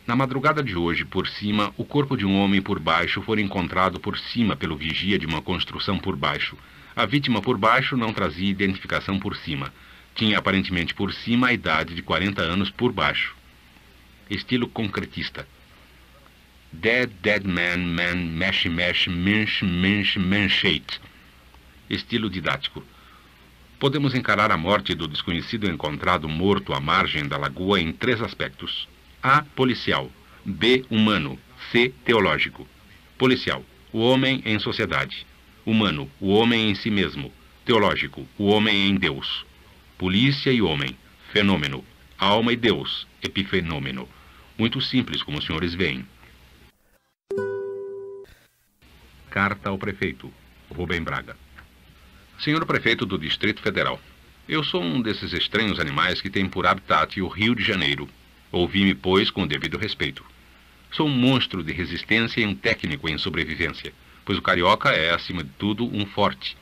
Na madrugada de hoje, por cima, o corpo de um homem por baixo foi encontrado por cima pelo vigia de uma construção por baixo. A vítima por baixo não trazia identificação por cima. Tinha aparentemente por cima a idade de 40 anos por baixo. Estilo concretista. Dead, dead man, mesh, manchate. Estilo didático. Podemos encarar a morte do desconhecido encontrado morto à margem da lagoa em 3 aspectos. A. Policial. B. Humano. C. Teológico. Policial. O homem em sociedade. Humano. O homem em si mesmo. Teológico. O homem em Deus. Polícia e homem. Fenômeno. Alma e Deus. Epifenômeno. Muito simples, como os senhores veem. Carta ao prefeito. Rubem Braga. Senhor prefeito do Distrito Federal. Eu sou um desses estranhos animais que tem por habitat o Rio de Janeiro. Ouvi-me, pois, com o devido respeito. Sou um monstro de resistência e um técnico em sobrevivência, pois o carioca é, acima de tudo, um forte.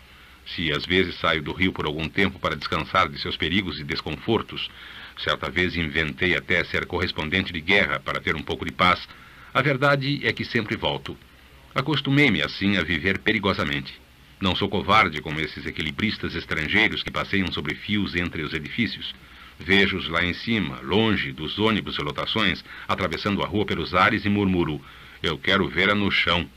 Se às vezes saio do Rio por algum tempo para descansar de seus perigos e desconfortos, certa vez inventei até ser correspondente de guerra para ter um pouco de paz, a verdade é que sempre volto. Acostumei-me, assim, a viver perigosamente. Não sou covarde como esses equilibristas estrangeiros que passeiam sobre fios entre os edifícios. Vejo-os lá em cima, longe dos ônibus e lotações, atravessando a rua pelos ares e murmuro: eu quero ver-a no chão.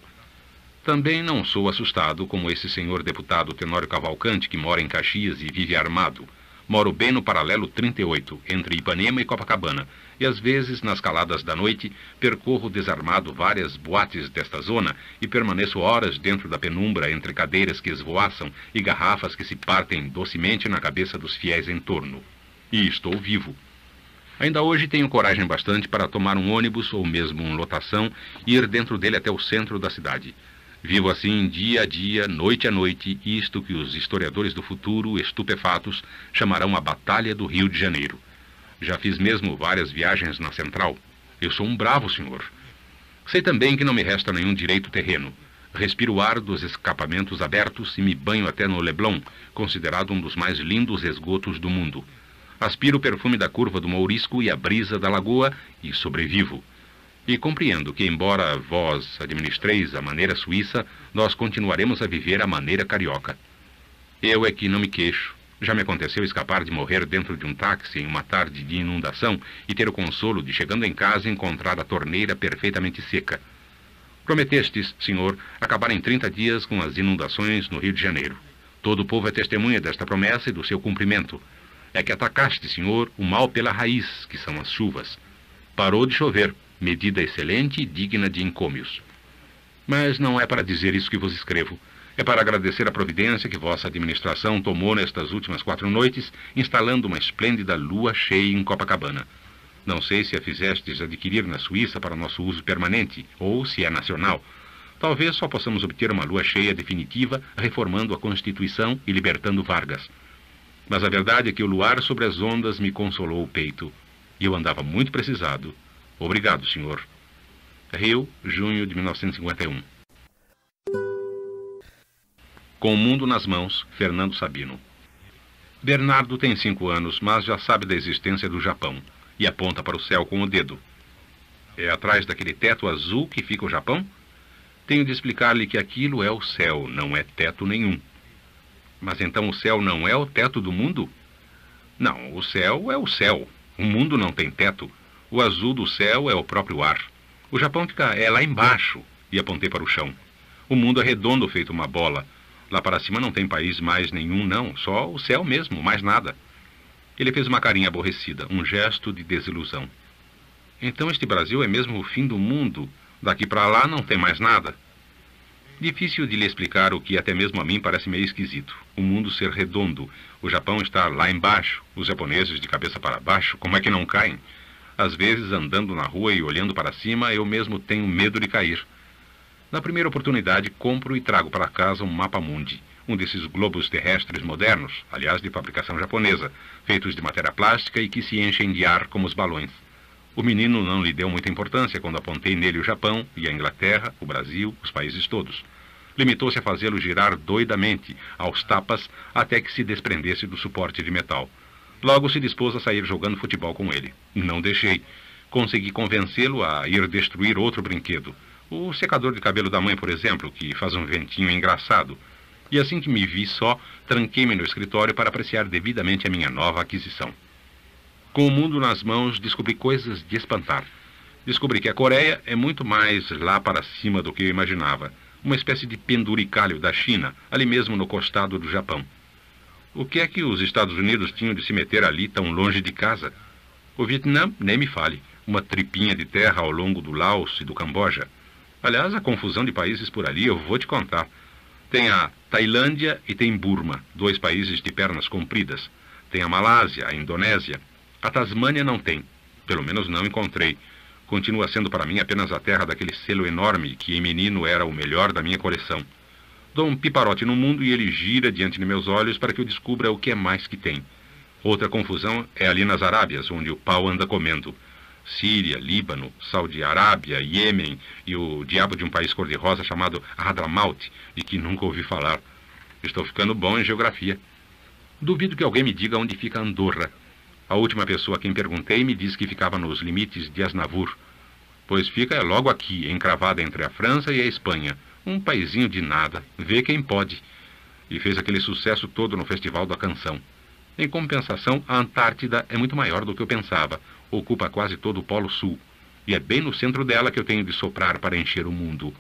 Também não sou assustado como esse senhor deputado Tenório Cavalcante, que mora em Caxias e vive armado. Moro bem no paralelo 38, entre Ipanema e Copacabana, e às vezes, nas caladas da noite, percorro desarmado várias boates desta zona e permaneço horas dentro da penumbra entre cadeiras que esvoaçam e garrafas que se partem docemente na cabeça dos fiéis em torno. E estou vivo. Ainda hoje tenho coragem bastante para tomar um ônibus ou mesmo uma lotação e ir dentro dele até o centro da cidade. Vivo assim dia a dia, noite a noite, isto que os historiadores do futuro, estupefatos, chamarão a Batalha do Rio de Janeiro. Já fiz mesmo várias viagens na Central. Eu sou um bravo senhor. Sei também que não me resta nenhum direito terreno. Respiro o ar dos escapamentos abertos e me banho até no Leblon, considerado um dos mais lindos esgotos do mundo. Aspiro o perfume da curva do Mourisco e a brisa da lagoa e sobrevivo. E compreendo que, embora vós administreis a maneira suíça, nós continuaremos a viver a maneira carioca. Eu é que não me queixo. Já me aconteceu escapar de morrer dentro de um táxi em uma tarde de inundação e ter o consolo de, chegando em casa, encontrar a torneira perfeitamente seca. Prometestes, senhor, acabar em 30 dias com as inundações no Rio de Janeiro. Todo o povo é testemunha desta promessa e do seu cumprimento. É que atacaste, senhor, o mal pela raiz, que são as chuvas. Parou de chover, medida excelente e digna de encômios. Mas não é para dizer isso que vos escrevo. É para agradecer a providência que vossa administração tomou nestas últimas 4 noites, instalando uma esplêndida lua cheia em Copacabana. Não sei se a fizestes adquirir na Suíça para nosso uso permanente, ou se é nacional. Talvez só possamos obter uma lua cheia definitiva, reformando a Constituição e libertando Vargas. Mas a verdade é que o luar sobre as ondas me consolou o peito, e eu andava muito precisado. Obrigado, senhor. Rio, junho de 1951. Com o mundo nas mãos, Fernando Sabino. Bernardo tem 5 anos, mas já sabe da existência do Japão, e aponta para o céu com o dedo. É atrás daquele teto azul que fica o Japão? Tenho de explicar-lhe que aquilo é o céu, não é teto nenhum. Mas então o céu não é o teto do mundo? Não, o céu é o céu. O mundo não tem teto. O azul do céu é o próprio ar. O Japão fica lá embaixo, e apontei para o chão. O mundo é redondo feito uma bola. Lá para cima não tem país mais nenhum, não. Só o céu mesmo, mais nada. Ele fez uma carinha aborrecida, um gesto de desilusão. Então este Brasil é mesmo o fim do mundo. Daqui para lá não tem mais nada. Difícil de lhe explicar o que até mesmo a mim parece meio esquisito. O mundo ser redondo. O Japão está lá embaixo. Os japoneses de cabeça para baixo, como é que não caem? Às vezes, andando na rua e olhando para cima, eu mesmo tenho medo de cair. Na primeira oportunidade, compro e trago para casa um mapa-mundi, um desses globos terrestres modernos, aliás de fabricação japonesa, feitos de matéria plástica e que se enchem de ar como os balões. O menino não lhe deu muita importância quando apontei nele o Japão e a Inglaterra, o Brasil, os países todos. Limitou-se a fazê-lo girar doidamente, aos tapas, até que se desprendesse do suporte de metal. Logo se dispôs a sair jogando futebol com ele. Não deixei. Consegui convencê-lo a ir destruir outro brinquedo. O secador de cabelo da mãe, por exemplo, que faz um ventinho engraçado. E assim que me vi só, tranquei-me no escritório para apreciar devidamente a minha nova aquisição. Com o mundo nas mãos, descobri coisas de espantar. Descobri que a Coreia é muito mais lá para cima do que eu imaginava. Uma espécie de penduricalho da China, ali mesmo no costado do Japão. O que é que os Estados Unidos tinham de se meter ali tão longe de casa? O Vietnã, nem me fale, uma tripinha de terra ao longo do Laos e do Camboja. Aliás, a confusão de países por ali eu vou te contar. Tem a Tailândia e tem Burma, 2 países de pernas compridas. Tem a Malásia, a Indonésia. A Tasmânia não tem, pelo menos não encontrei. Continua sendo para mim apenas a terra daquele selo enorme que em menino era o melhor da minha coleção. Dou um piparote no mundo e ele gira diante de meus olhos para que eu descubra o que é mais que tem. Outra confusão é ali nas Arábias, onde o pau anda comendo. Síria, Líbano, Saudi Arábia, Iêmen e o diabo de um país cor-de-rosa chamado Hadramaut, de que nunca ouvi falar. Estou ficando bom em geografia. Duvido que alguém me diga onde fica Andorra. A última pessoa a quem perguntei me disse que ficava nos limites de Asnavour, pois fica logo aqui, encravada entre a França e a Espanha. Um paizinho de nada, vê quem pode. E fez aquele sucesso todo no Festival da Canção. Em compensação, a Antártida é muito maior do que eu pensava. Ocupa quase todo o Polo Sul. E é bem no centro dela que eu tenho de soprar para encher o mundo.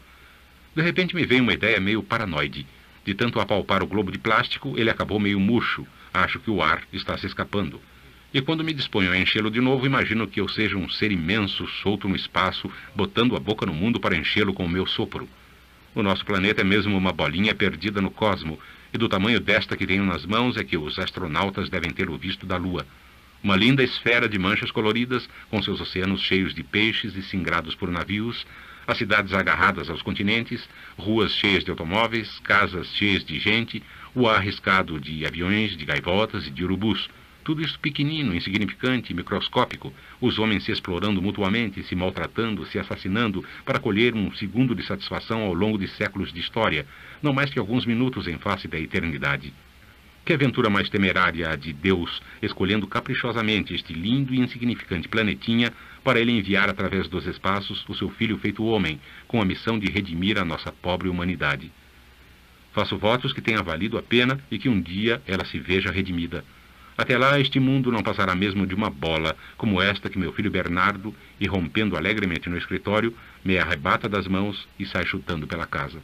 De repente me veio uma ideia meio paranoide. De tanto apalpar o globo de plástico, ele acabou meio murcho. Acho que o ar está se escapando. E quando me disponho a enchê-lo de novo, imagino que eu seja um ser imenso, solto no espaço, botando a boca no mundo para enchê-lo com o meu sopro. O nosso planeta é mesmo uma bolinha perdida no cosmo, e do tamanho desta que tenho nas mãos é que os astronautas devem tê-lo visto da Lua. Uma linda esfera de manchas coloridas, com seus oceanos cheios de peixes e singrados por navios, As cidades agarradas aos continentes, ruas cheias de automóveis, casas cheias de gente, o ar riscado de aviões, de gaivotas e de urubus. Tudo isso pequenino, insignificante, microscópico, os homens se explorando mutuamente, se maltratando, se assassinando, para colher um segundo de satisfação ao longo de séculos de história, não mais que alguns minutos em face da eternidade. Que aventura mais temerária a de Deus, escolhendo caprichosamente este lindo e insignificante planetinha para ele enviar através dos espaços o seu filho feito homem, com a missão de redimir a nossa pobre humanidade. Faço votos que tenha valido a pena e que um dia ela se veja redimida. Até lá, este mundo não passará mesmo de uma bola, como esta que meu filho Bernardo, irrompendo alegremente no escritório, me arrebata das mãos e sai chutando pela casa.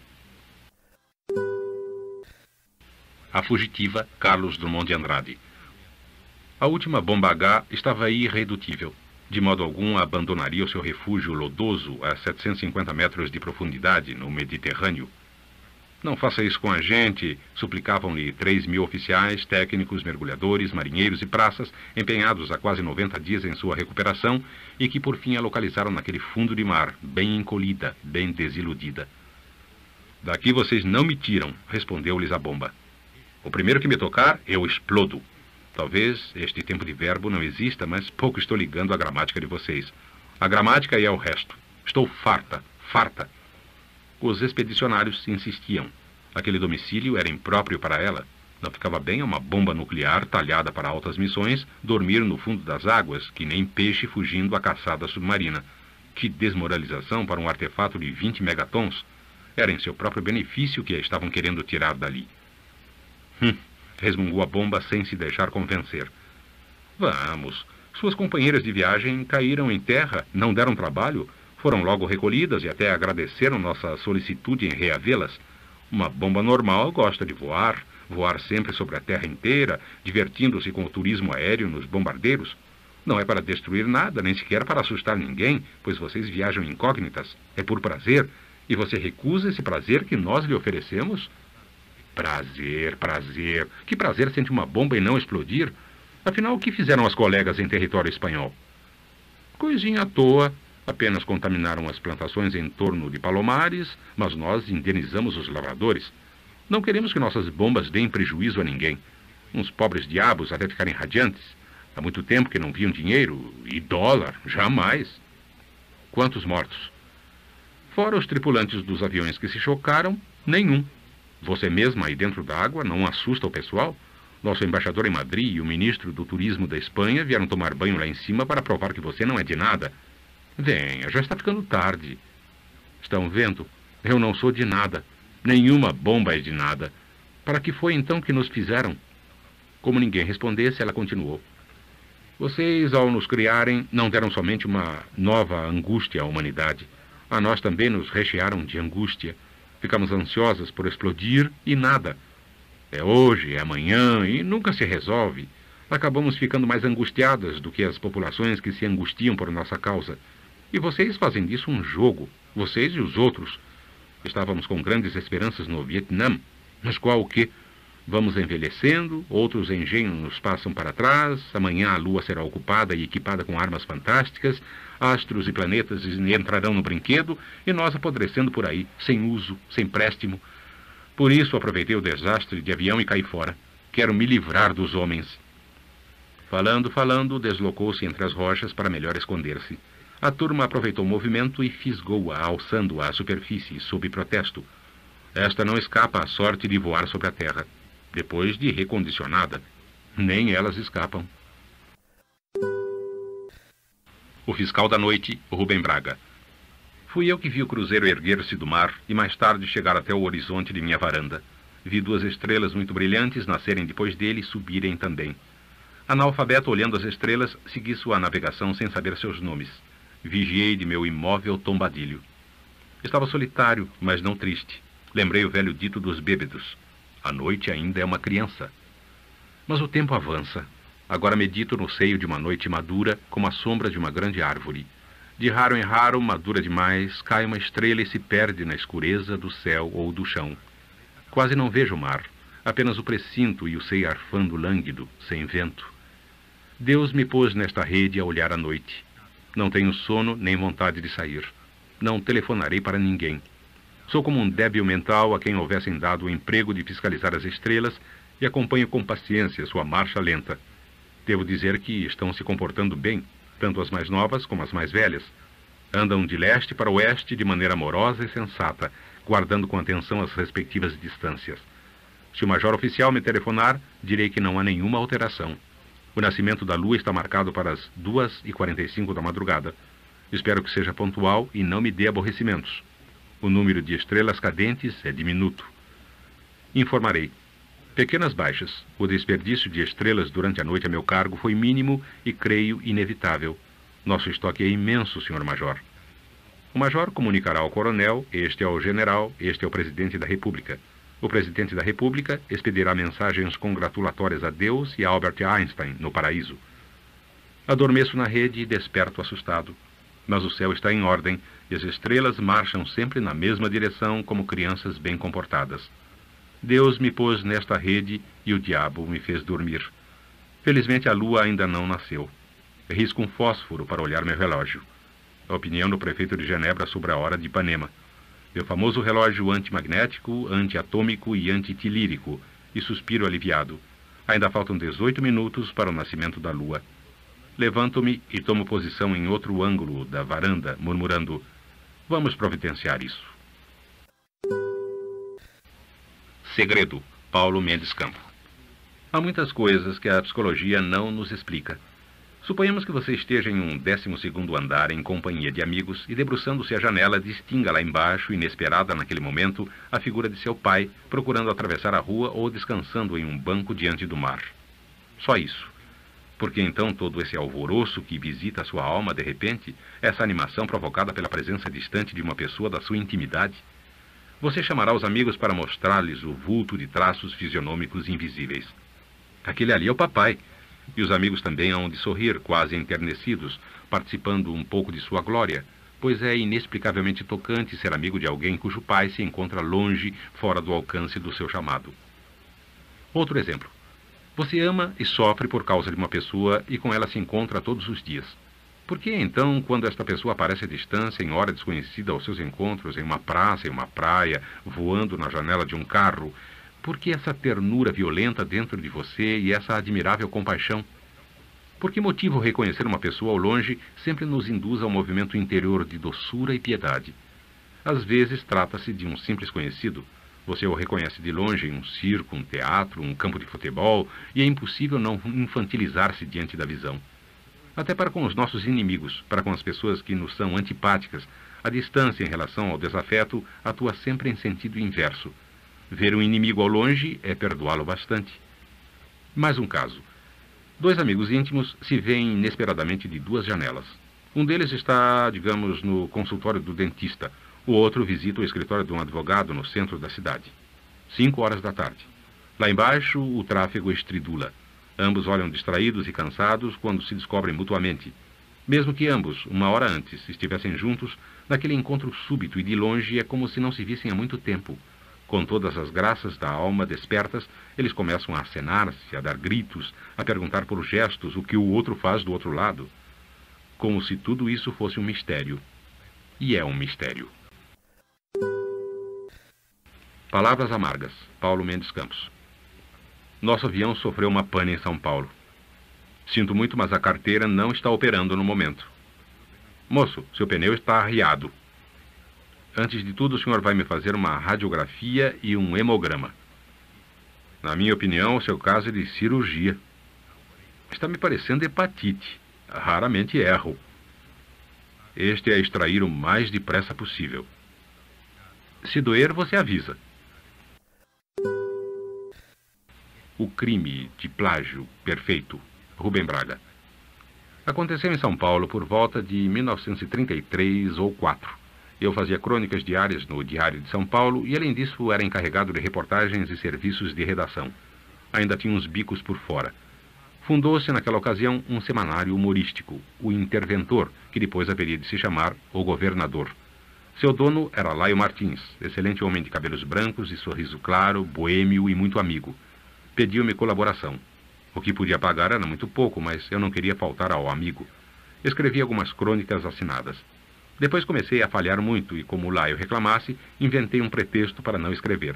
A fugitiva Carlos Drummond de Andrade. A última bomba H estava aí irredutível. De modo algum abandonaria o seu refúgio lodoso a 750 metros de profundidade no Mediterrâneo. Não faça isso com a gente, suplicavam-lhe 3.000 oficiais, técnicos, mergulhadores, marinheiros e praças, empenhados há quase 90 dias em sua recuperação e que por fim a localizaram naquele fundo de mar, bem encolhida, bem desiludida. Daqui vocês não me tiram, respondeu-lhes a bomba. O primeiro que me tocar, eu explodo. Talvez este tempo de verbo não exista, mas pouco estou ligando a gramática de vocês. A gramática é o resto. Estou farta, farta. Os expedicionários insistiam. Aquele domicílio era impróprio para ela. Não ficava bem a uma bomba nuclear talhada para altas missões dormir no fundo das águas, que nem peixe fugindo à caçada submarina. Que desmoralização para um artefato de 20 megatons. Era em seu próprio benefício que a estavam querendo tirar dali. Resmungou a bomba sem se deixar convencer. Vamos, suas companheiras de viagem caíram em terra, não deram trabalho, foram logo recolhidas e até agradeceram nossa solicitude em reavê-las. Uma bomba normal gosta de voar, voar sempre sobre a terra inteira, divertindo-se com o turismo aéreo nos bombardeiros. Não é para destruir nada, nem sequer para assustar ninguém, pois vocês viajam incógnitas. É por prazer, e você recusa esse prazer que nós lhe oferecemos? Prazer, prazer. Que prazer sente uma bomba e não explodir? Afinal, o que fizeram as colegas em território espanhol? Coisinha à toa. Apenas contaminaram as plantações em torno de Palomares, mas nós indenizamos os lavradores. Não queremos que nossas bombas deem prejuízo a ninguém. Uns pobres diabos até ficarem radiantes. Há muito tempo que não viam dinheiro e dólar, jamais. Quantos mortos? Fora os tripulantes dos aviões que se chocaram, nenhum. Você mesma aí dentro da água não assusta o pessoal? Nosso embaixador em Madrid e o ministro do Turismo da Espanha vieram tomar banho lá em cima para provar que você não é de nada. Venha, já está ficando tarde. Estão vendo? Eu não sou de nada. Nenhuma bomba é de nada. Para que foi então que nos fizeram? Como ninguém respondesse, ela continuou. Vocês, ao nos criarem, não deram somente uma nova angústia à humanidade. A nós também nos rechearam de angústia. Ficamos ansiosas por explodir e nada. É hoje, é amanhã e nunca se resolve. Acabamos ficando mais angustiadas do que as populações que se angustiam por nossa causa. E vocês fazem disso um jogo, vocês e os outros. Estávamos com grandes esperanças no Vietnã, mas qual o quê? Vamos envelhecendo, outros engenhos nos passam para trás, amanhã a Lua será ocupada e equipada com armas fantásticas, astros e planetas entrarão no brinquedo e nós apodrecendo por aí, sem uso, sem préstimo. Por isso aproveitei o desastre de avião e caí fora. Quero me livrar dos homens. Falando, deslocou-se entre as rochas para melhor esconder-se. A turma aproveitou o movimento e fisgou-a, alçando-a à superfície, sob protesto. Esta não escapa à sorte de voar sobre a terra, depois de recondicionada. Nem elas escapam. O fiscal da noite, Rubem Braga. Fui eu que vi o cruzeiro erguer-se do mar e mais tarde chegar até o horizonte de minha varanda. Vi 2 estrelas muito brilhantes nascerem depois dele e subirem também. Analfabeto olhando as estrelas, segui sua navegação sem saber seus nomes. Vigiei de meu imóvel tombadilho. Estava solitário, mas não triste. Lembrei o velho dito dos bêbados. A noite ainda é uma criança. Mas o tempo avança. Agora medito no seio de uma noite madura, como a sombra de uma grande árvore. De raro em raro, madura demais, cai uma estrela e se perde na escureza do céu ou do chão. Quase não vejo o mar, apenas o precinto e o sei arfando lânguido, sem vento. Deus me pôs nesta rede a olhar a noite. Não tenho sono nem vontade de sair. Não telefonarei para ninguém. Sou como um débil mental a quem houvessem dado o emprego de fiscalizar as estrelas e acompanho com paciência sua marcha lenta. Devo dizer que estão se comportando bem, tanto as mais novas como as mais velhas. Andam de leste para oeste de maneira amorosa e sensata, guardando com atenção as respectivas distâncias. Se o major oficial me telefonar, direi que não há nenhuma alteração. O nascimento da lua está marcado para as 2h45 da madrugada. Espero que seja pontual e não me dê aborrecimentos. O número de estrelas cadentes é diminuto. Informarei. Pequenas baixas. O desperdício de estrelas durante a noite a meu cargo foi mínimo e creio inevitável. Nosso estoque é imenso, Sr. Major. O Major comunicará ao coronel, este ao general, este ao presidente da República. O presidente da República expedirá mensagens congratulatórias a Deus e a Albert Einstein, no paraíso. Adormeço na rede e desperto assustado. Mas o céu está em ordem e as estrelas marcham sempre na mesma direção como crianças bem comportadas. Deus me pôs nesta rede e o diabo me fez dormir. Felizmente a lua ainda não nasceu. Risco um fósforo para olhar meu relógio. A opinião do prefeito de Genebra sobre a hora de Ipanema. Meu famoso relógio antimagnético, antiatômico e antitilírico, e suspiro aliviado. Ainda faltam 18 minutos para o nascimento da lua. Levanto-me e tomo posição em outro ângulo da varanda, murmurando: vamos providenciar isso. Segredo, Paulo Mendes Campo. Há muitas coisas que a psicologia não nos explica. Suponhamos que você esteja em um 12º andar em companhia de amigos e, debruçando-se à janela, distinga lá embaixo, inesperada naquele momento, a figura de seu pai, procurando atravessar a rua ou descansando em um banco diante do mar. Só isso. Porque então todo esse alvoroço que visita a sua alma de repente, essa animação provocada pela presença distante de uma pessoa da sua intimidade? Você chamará os amigos para mostrar-lhes o vulto de traços fisionômicos invisíveis. Aquele ali é o papai. E os amigos também hão de sorrir, quase enternecidos, participando um pouco de sua glória, pois é inexplicavelmente tocante ser amigo de alguém cujo pai se encontra longe, fora do alcance do seu chamado. Outro exemplo. Você ama e sofre por causa de uma pessoa e com ela se encontra todos os dias. Por que então, quando esta pessoa aparece à distância, em hora desconhecida aos seus encontros, em uma praça, em uma praia, voando na janela de um carro, por que essa ternura violenta dentro de você e essa admirável compaixão? Por que motivo reconhecer uma pessoa ao longe sempre nos induz a um movimento interior de doçura e piedade? Às vezes trata-se de um simples conhecido. Você o reconhece de longe em um circo, um teatro, um campo de futebol, e é impossível não infantilizar-se diante da visão. Até para com os nossos inimigos, para com as pessoas que nos são antipáticas, a distância em relação ao desafeto atua sempre em sentido inverso. Ver um inimigo ao longe é perdoá-lo bastante. Mais um caso. 2 amigos íntimos se veem inesperadamente de 2 janelas. Um deles está, digamos, no consultório do dentista. O outro visita o escritório de um advogado no centro da cidade. 5 horas da tarde. Lá embaixo, o tráfego estridula. Ambos olham distraídos e cansados quando se descobrem mutuamente. Mesmo que ambos, 1 hora antes, estivessem juntos, naquele encontro súbito e de longe é como se não se vissem há muito tempo. Com todas as graças da alma despertas, eles começam a acenar-se, a dar gritos, a perguntar por gestos o que o outro faz do outro lado. Como se tudo isso fosse um mistério. E é um mistério. Palavras amargas, Paulo Mendes Campos. Nosso avião sofreu uma pane em São Paulo. Sinto muito, mas a carteira não está operando no momento. Moço, seu pneu está arriado. Antes de tudo, o senhor vai me fazer uma radiografia e um hemograma. Na minha opinião, o seu caso é de cirurgia. Está me parecendo hepatite. Raramente erro. Este é extrair o mais depressa possível. Se doer, você avisa. O crime de plágio perfeito, Rubem Braga. Aconteceu em São Paulo por volta de 1933 ou 4. Eu fazia crônicas diárias no Diário de São Paulo e, além disso, era encarregado de reportagens e serviços de redação. Ainda tinha uns bicos por fora. Fundou-se naquela ocasião um semanário humorístico, o Interventor, que depois haveria de se chamar O Governador. Seu dono era Laio Martins, excelente homem de cabelos brancos e sorriso claro, boêmio e muito amigo. Pediu-me colaboração. O que podia pagar era muito pouco, mas eu não queria faltar ao amigo. Escrevi algumas crônicas assinadas. Depois comecei a falhar muito e, como lá eu reclamasse, inventei um pretexto para não escrever.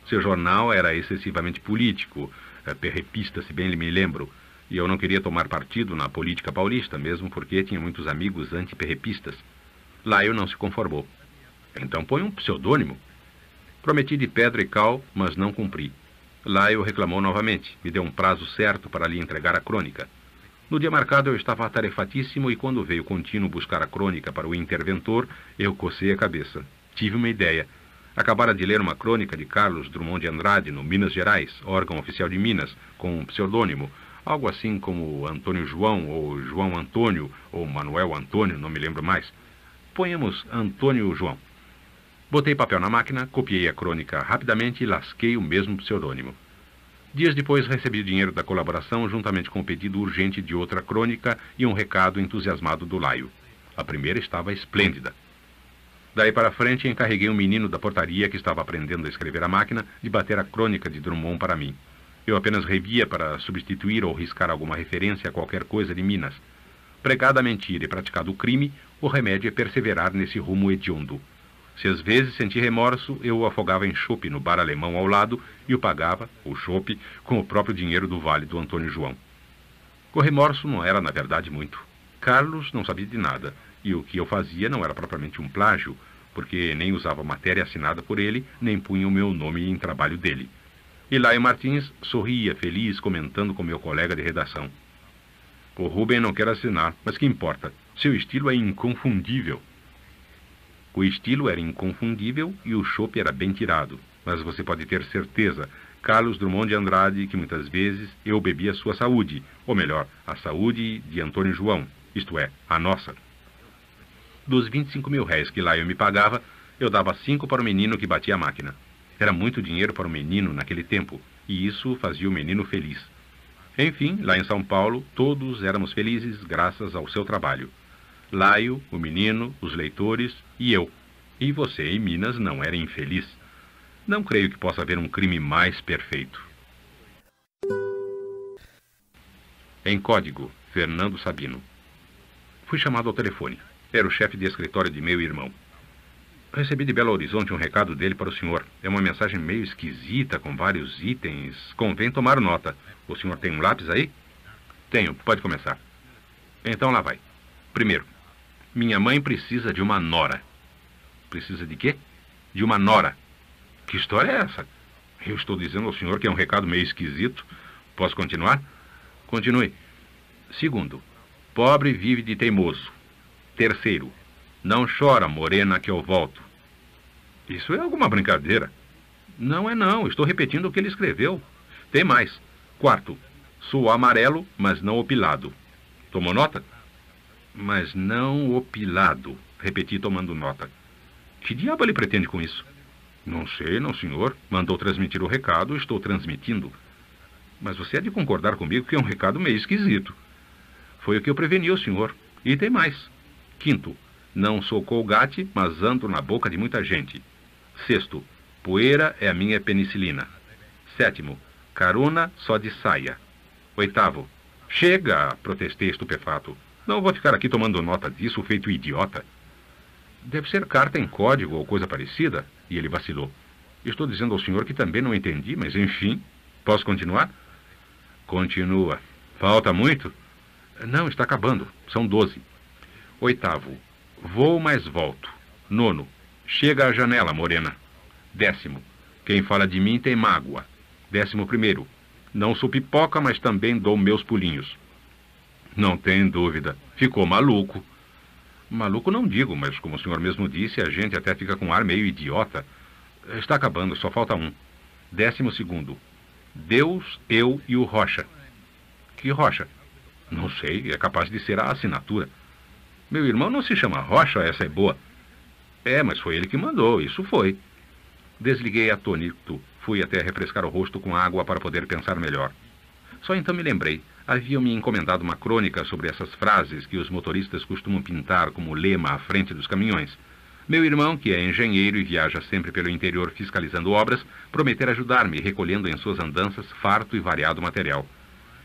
Seu jornal era excessivamente político, perrepista, se bem me lembro, e eu não queria tomar partido na política paulista, mesmo porque tinha muitos amigos antiperrepistas. Lá eu não se conformou. Então põe um pseudônimo. Prometi de pedra e cal, mas não cumpri. Lá eu reclamou novamente, me deu um prazo certo para lhe entregar a crônica. No dia marcado eu estava atarefatíssimo e quando veio contínuo buscar a crônica para o interventor, eu cocei a cabeça. Tive uma ideia. Acabara de ler uma crônica de Carlos Drummond de Andrade no Minas Gerais, órgão oficial de Minas, com um pseudônimo, algo assim como Antônio João, ou João Antônio, ou Manuel Antônio, não me lembro mais. Ponhamos Antônio João. Botei papel na máquina, copiei a crônica rapidamente e lasquei o mesmo pseudônimo. Dias depois recebi o dinheiro da colaboração, juntamente com o pedido urgente de outra crônica e um recado entusiasmado do Laio. A primeira estava esplêndida. Daí para frente, encarreguei um menino da portaria que estava aprendendo a escrever à máquina de bater a crônica de Drummond para mim. Eu apenas revia para substituir ou riscar alguma referência a qualquer coisa de Minas. Pregada a mentira e praticado o crime, o remédio é perseverar nesse rumo hediondo. Se às vezes senti remorso, eu o afogava em chope no bar alemão ao lado e o pagava, o chope, com o próprio dinheiro do vale do Antônio João. O remorso não era, na verdade, muito. Carlos não sabia de nada, e o que eu fazia não era propriamente um plágio, porque nem usava matéria assinada por ele, nem punha o meu nome em trabalho dele. Hilaio Martins sorria, feliz, comentando com meu colega de redação. O Rubem não quer assinar, mas que importa? Seu estilo é inconfundível. O estilo era inconfundível e o chope era bem tirado. Mas você pode ter certeza, Carlos Drummond de Andrade, que muitas vezes eu bebia a sua saúde, ou melhor, a saúde de Antônio João, isto é, a nossa. Dos 25.000 réis que lá eu me pagava, eu dava 5 para o menino que batia a máquina. Era muito dinheiro para o menino naquele tempo, e isso fazia o menino feliz. Enfim, lá em São Paulo, todos éramos felizes graças ao seu trabalho. Laio, o menino, os leitores e eu. E você, em Minas, não era infeliz. Não creio que possa haver um crime mais perfeito. Em código, Fernando Sabino. Fui chamado ao telefone. Era o chefe de escritório de meu irmão. Recebi de Belo Horizonte um recado dele para o senhor. É uma mensagem meio esquisita, com vários itens. Convém tomar nota. O senhor tem um lápis aí? Tenho, pode começar. Então lá vai. Primeiro, minha mãe precisa de uma nora. Precisa de quê? De uma nora. Que história é essa? Eu estou dizendo ao senhor que é um recado meio esquisito. Posso continuar? Continue. Segundo, pobre vive de teimoso. Terceiro, não chora, morena, que eu volto. Isso é alguma brincadeira? Não é não, estou repetindo o que ele escreveu. Tem mais. Quarto, sou amarelo, mas não opilado. Tomou nota? Mas não opilado, repeti tomando nota. Que diabo ele pretende com isso? Não sei, não senhor. Mandou transmitir o recado, estou transmitindo. Mas você há de concordar comigo que é um recado meio esquisito. Foi o que eu preveni o senhor. E tem mais. Quinto, não sou colgate, mas ando na boca de muita gente. Sexto, poeira é a minha penicilina. Sétimo, carona só de saia. Oitavo, chega, protestei estupefato. Não vou ficar aqui tomando nota disso, feito idiota. Deve ser carta em código ou coisa parecida. E ele vacilou. Estou dizendo ao senhor que também não entendi, mas enfim. Posso continuar? Continua. Falta muito? Não, está acabando. São 12. Oitavo, vou, mas volto. Nono, chega à janela, morena. Décimo, quem fala de mim tem mágoa. 11º, não sou pipoca, mas também dou meus pulinhos. Não tem dúvida. Ficou maluco. Maluco não digo, mas como o senhor mesmo disse, a gente até fica com um ar meio idiota. Está acabando, só falta um. 12º, Deus, eu e o Rocha. Que Rocha? Não sei, é capaz de ser a assinatura. Meu irmão não se chama Rocha, essa é boa. É, mas foi ele que mandou, isso foi. Desliguei atônito, fui até refrescar o rosto com água para poder pensar melhor. Só então me lembrei, haviam-me encomendado uma crônica sobre essas frases que os motoristas costumam pintar como lema à frente dos caminhões. Meu irmão, que é engenheiro e viaja sempre pelo interior fiscalizando obras, prometera ajudar-me, recolhendo em suas andanças farto e variado material.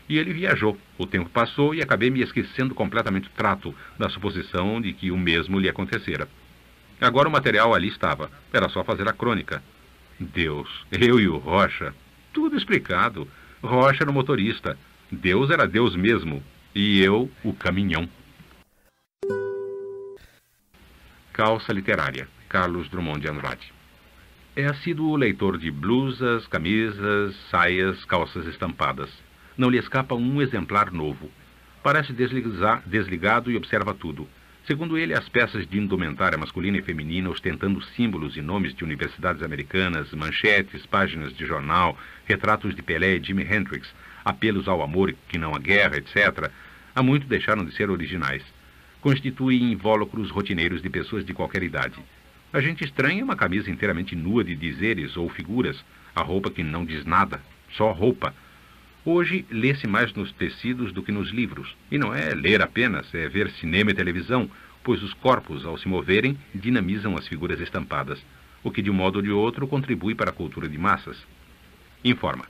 E ele viajou. O tempo passou e acabei me esquecendo completamente o trato, na suposição de que o mesmo lhe acontecera. Agora o material ali estava. Era só fazer a crônica. Deus, eu e o Rocha. Tudo explicado. Rocha era o motorista. Deus era Deus mesmo. E eu, o caminhão. Calça literária. Carlos Drummond de Andrade. É assíduo leitor de blusas, camisas, saias, calças estampadas. Não lhe escapa um exemplar novo. Parece desligado e observa tudo. Segundo ele, as peças de indumentária masculina e feminina, ostentando símbolos e nomes de universidades americanas, manchetes, páginas de jornal, retratos de Pelé e Jimi Hendrix, apelos ao amor que não à guerra, etc., há muito deixaram de ser originais. Constituem invólucros rotineiros de pessoas de qualquer idade. A gente estranha uma camisa inteiramente nua de dizeres ou figuras, a roupa que não diz nada, só roupa. Hoje, lê-se mais nos tecidos do que nos livros. E não é ler apenas, é ver cinema e televisão, pois os corpos, ao se moverem, dinamizam as figuras estampadas, o que de um modo ou de outro contribui para a cultura de massas. Informa.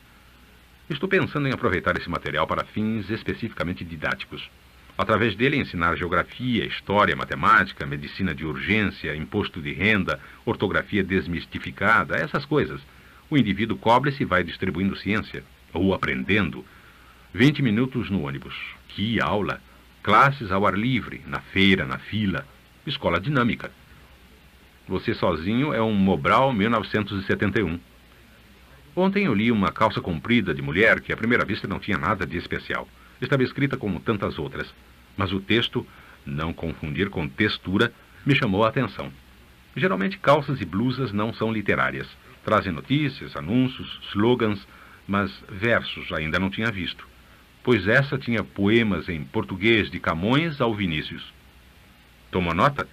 Estou pensando em aproveitar esse material para fins especificamente didáticos. Através dele ensinar geografia, história, matemática, medicina de urgência, imposto de renda, ortografia desmistificada, essas coisas. O indivíduo cobre-se e vai distribuindo ciência. Ou aprendendo. 20 minutos no ônibus. Que aula! Classes ao ar livre, na feira, na fila. Escola dinâmica. Você sozinho é um Mobral 1971. Ontem eu li uma calça comprida de mulher que à primeira vista não tinha nada de especial. Estava escrita como tantas outras. Mas o texto, não confundir com textura, me chamou a atenção. Geralmente calças e blusas não são literárias. Trazem notícias, anúncios, slogans, mas versos ainda não tinha visto, pois essa tinha poemas em português de Camões ao Vinícius. Tomou nota?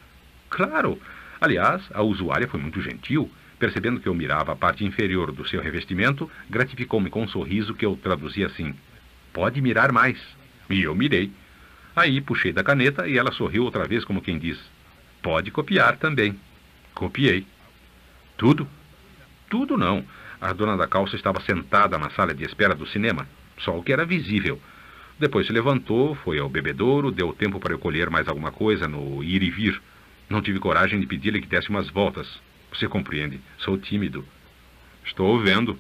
Claro! Aliás, a usuária foi muito gentil. Percebendo que eu mirava a parte inferior do seu revestimento, gratificou-me com um sorriso que eu traduzi assim: pode mirar mais. E eu mirei. Aí puxei da caneta e ela sorriu outra vez como quem diz: pode copiar também. Copiei. Tudo? Tudo não. A dona da calça estava sentada na sala de espera do cinema, só o que era visível. Depois se levantou, foi ao bebedouro, deu tempo para eu colher mais alguma coisa no ir e vir. Não tive coragem de pedir-lhe que desse umas voltas. Você compreende, sou tímido. Estou vendo.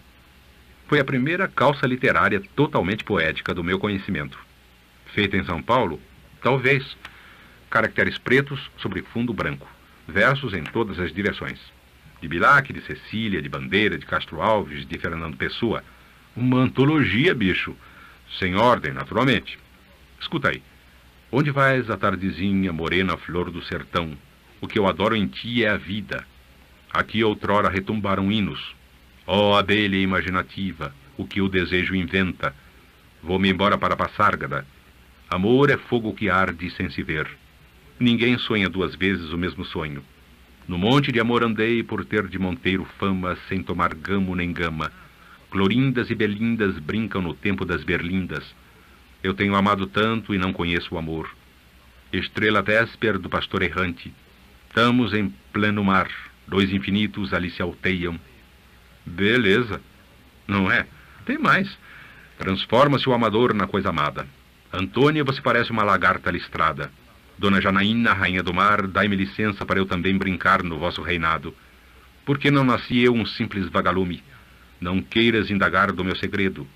Foi a primeira calça literária totalmente poética do meu conhecimento. Feita em São Paulo? Talvez. Caracteres pretos sobre fundo branco. Versos em todas as direções. De Bilac, de Cecília, de Bandeira, de Castro Alves, de Fernando Pessoa. Uma antologia, bicho. Sem ordem, naturalmente. Escuta aí. Onde vais a tardezinha, morena flor do sertão? O que eu adoro em ti é a vida. Aqui outrora retumbaram hinos. Ó abelha imaginativa, o que o desejo inventa. Vou-me embora para Passárgada. Amor é fogo que arde sem se ver. Ninguém sonha duas vezes o mesmo sonho. No monte de amor andei por ter de monteiro fama, sem tomar gamo nem gama. Clorindas e belindas brincam no tempo das berlindas. Eu tenho amado tanto e não conheço o amor. Estrela vésper do pastor errante. Estamos em pleno mar, dois infinitos ali se alteiam. Beleza. Não é? Tem mais. Transforma-se o amador na coisa amada. Antônia, você parece uma lagarta listrada. Dona Janaína, rainha do mar, dai-me licença para eu também brincar no vosso reinado. Por que não nasci eu um simples vagalume? Não queiras indagar do meu segredo,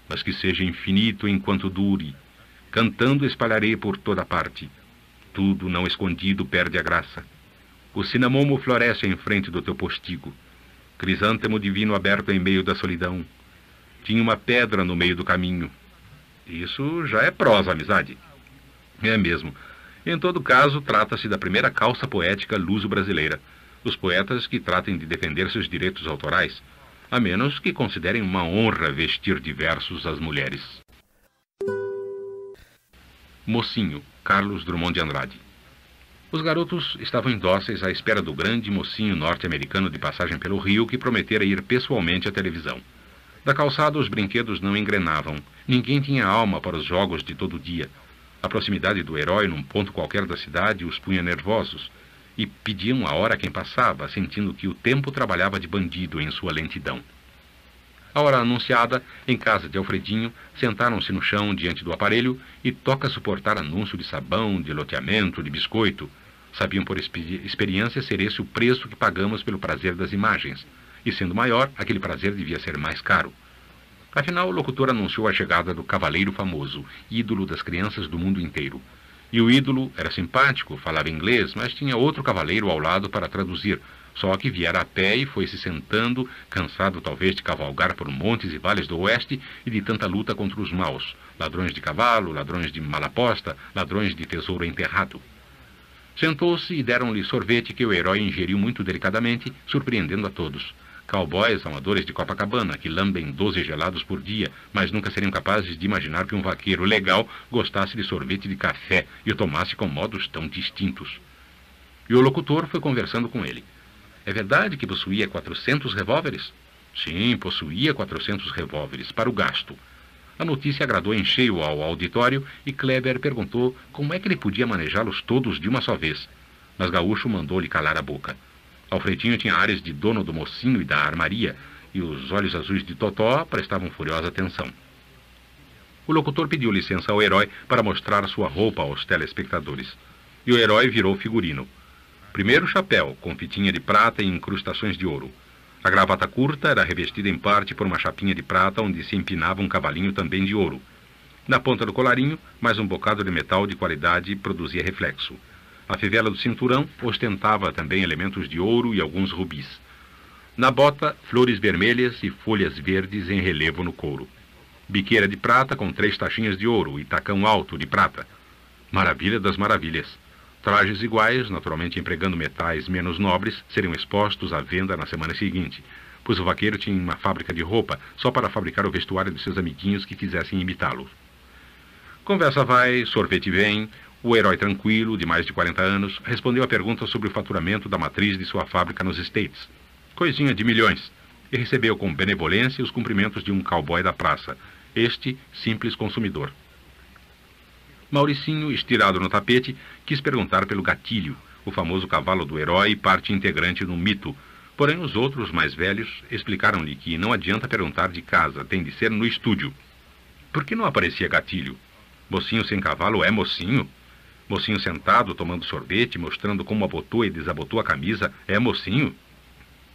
mas que seja infinito enquanto dure. Cantando espalharei por toda parte. Tudo não escondido perde a graça. O cinamomo floresce em frente do teu postigo. Crisântemo divino aberto em meio da solidão. Tinha uma pedra no meio do caminho. Isso já é prosa, amizade. É mesmo. Em todo caso, trata-se da primeira calça poética luso-brasileira. Os poetas que tratem de defender seus direitos autorais, a menos que considerem uma honra vestir de versos as mulheres. Mocinho, Carlos Drummond de Andrade. Os garotos estavam indóceis à espera do grande mocinho norte-americano de passagem pelo Rio que prometera ir pessoalmente à televisão. Da calçada os brinquedos não engrenavam. Ninguém tinha alma para os jogos de todo dia. A proximidade do herói num ponto qualquer da cidade os punha nervosos e pediam a hora a quem passava, sentindo que o tempo trabalhava de bandido em sua lentidão. À hora anunciada, em casa de Alfredinho, sentaram-se no chão diante do aparelho e toca suportar anúncio de sabão, de loteamento, de biscoito. Sabiam por experiência ser esse o preço que pagamos pelo prazer das imagens. E sendo maior, aquele prazer devia ser mais caro. Afinal, o locutor anunciou a chegada do cavaleiro famoso, ídolo das crianças do mundo inteiro. E o ídolo era simpático, falava inglês, mas tinha outro cavaleiro ao lado para traduzir, só que viera a pé e foi se sentando, cansado talvez de cavalgar por montes e vales do oeste e de tanta luta contra os maus, ladrões de cavalo, ladrões de malaposta, ladrões de tesouro enterrado. Sentou-se e deram-lhe sorvete que o herói ingeriu muito delicadamente, surpreendendo a todos. Cowboys amadores de Copacabana, que lambem 12 gelados por dia, mas nunca seriam capazes de imaginar que um vaqueiro legal gostasse de sorvete de café e o tomasse com modos tão distintos. E o locutor foi conversando com ele. É verdade que possuía 400 revólveres? Sim, possuía 400 revólveres, para o gasto. A notícia agradou em cheio ao auditório e Kleber perguntou como é que ele podia manejá-los todos de uma só vez. Mas Gaúcho mandou-lhe calar a boca. Alfredinho tinha áreas de dono do mocinho e da armaria, e os olhos azuis de Totó prestavam furiosa atenção. O locutor pediu licença ao herói para mostrar sua roupa aos telespectadores. E o herói virou figurino. Primeiro chapéu, com fitinha de prata e incrustações de ouro. A gravata curta era revestida em parte por uma chapinha de prata onde se empinava um cavalinho também de ouro. Na ponta do colarinho, mais um bocado de metal de qualidade produzia reflexo. A fivela do cinturão ostentava também elementos de ouro e alguns rubis. Na bota, flores vermelhas e folhas verdes em relevo no couro. Biqueira de prata com 3 taxinhas de ouro e tacão alto de prata. Maravilha das maravilhas. Trajes iguais, naturalmente empregando metais menos nobres, seriam expostos à venda na semana seguinte, pois o vaqueiro tinha uma fábrica de roupa só para fabricar o vestuário de seus amiguinhos que quisessem imitá-lo. Conversa vai, sorvete vem. O herói tranquilo, de mais de 40 anos, respondeu à pergunta sobre o faturamento da matriz de sua fábrica nos States. Coisinha de milhões. E recebeu com benevolência os cumprimentos de um cowboy da praça, este simples consumidor. Mauricinho, estirado no tapete, quis perguntar pelo Gatilho, o famoso cavalo do herói e parte integrante do mito. Porém, os outros, mais velhos, explicaram-lhe que não adianta perguntar de casa, tem de ser no estúdio. Por que não aparecia Gatilho? Mocinho sem cavalo é mocinho? Mocinho sentado, tomando sorvete, mostrando como abotou e desabotou a camisa, é mocinho?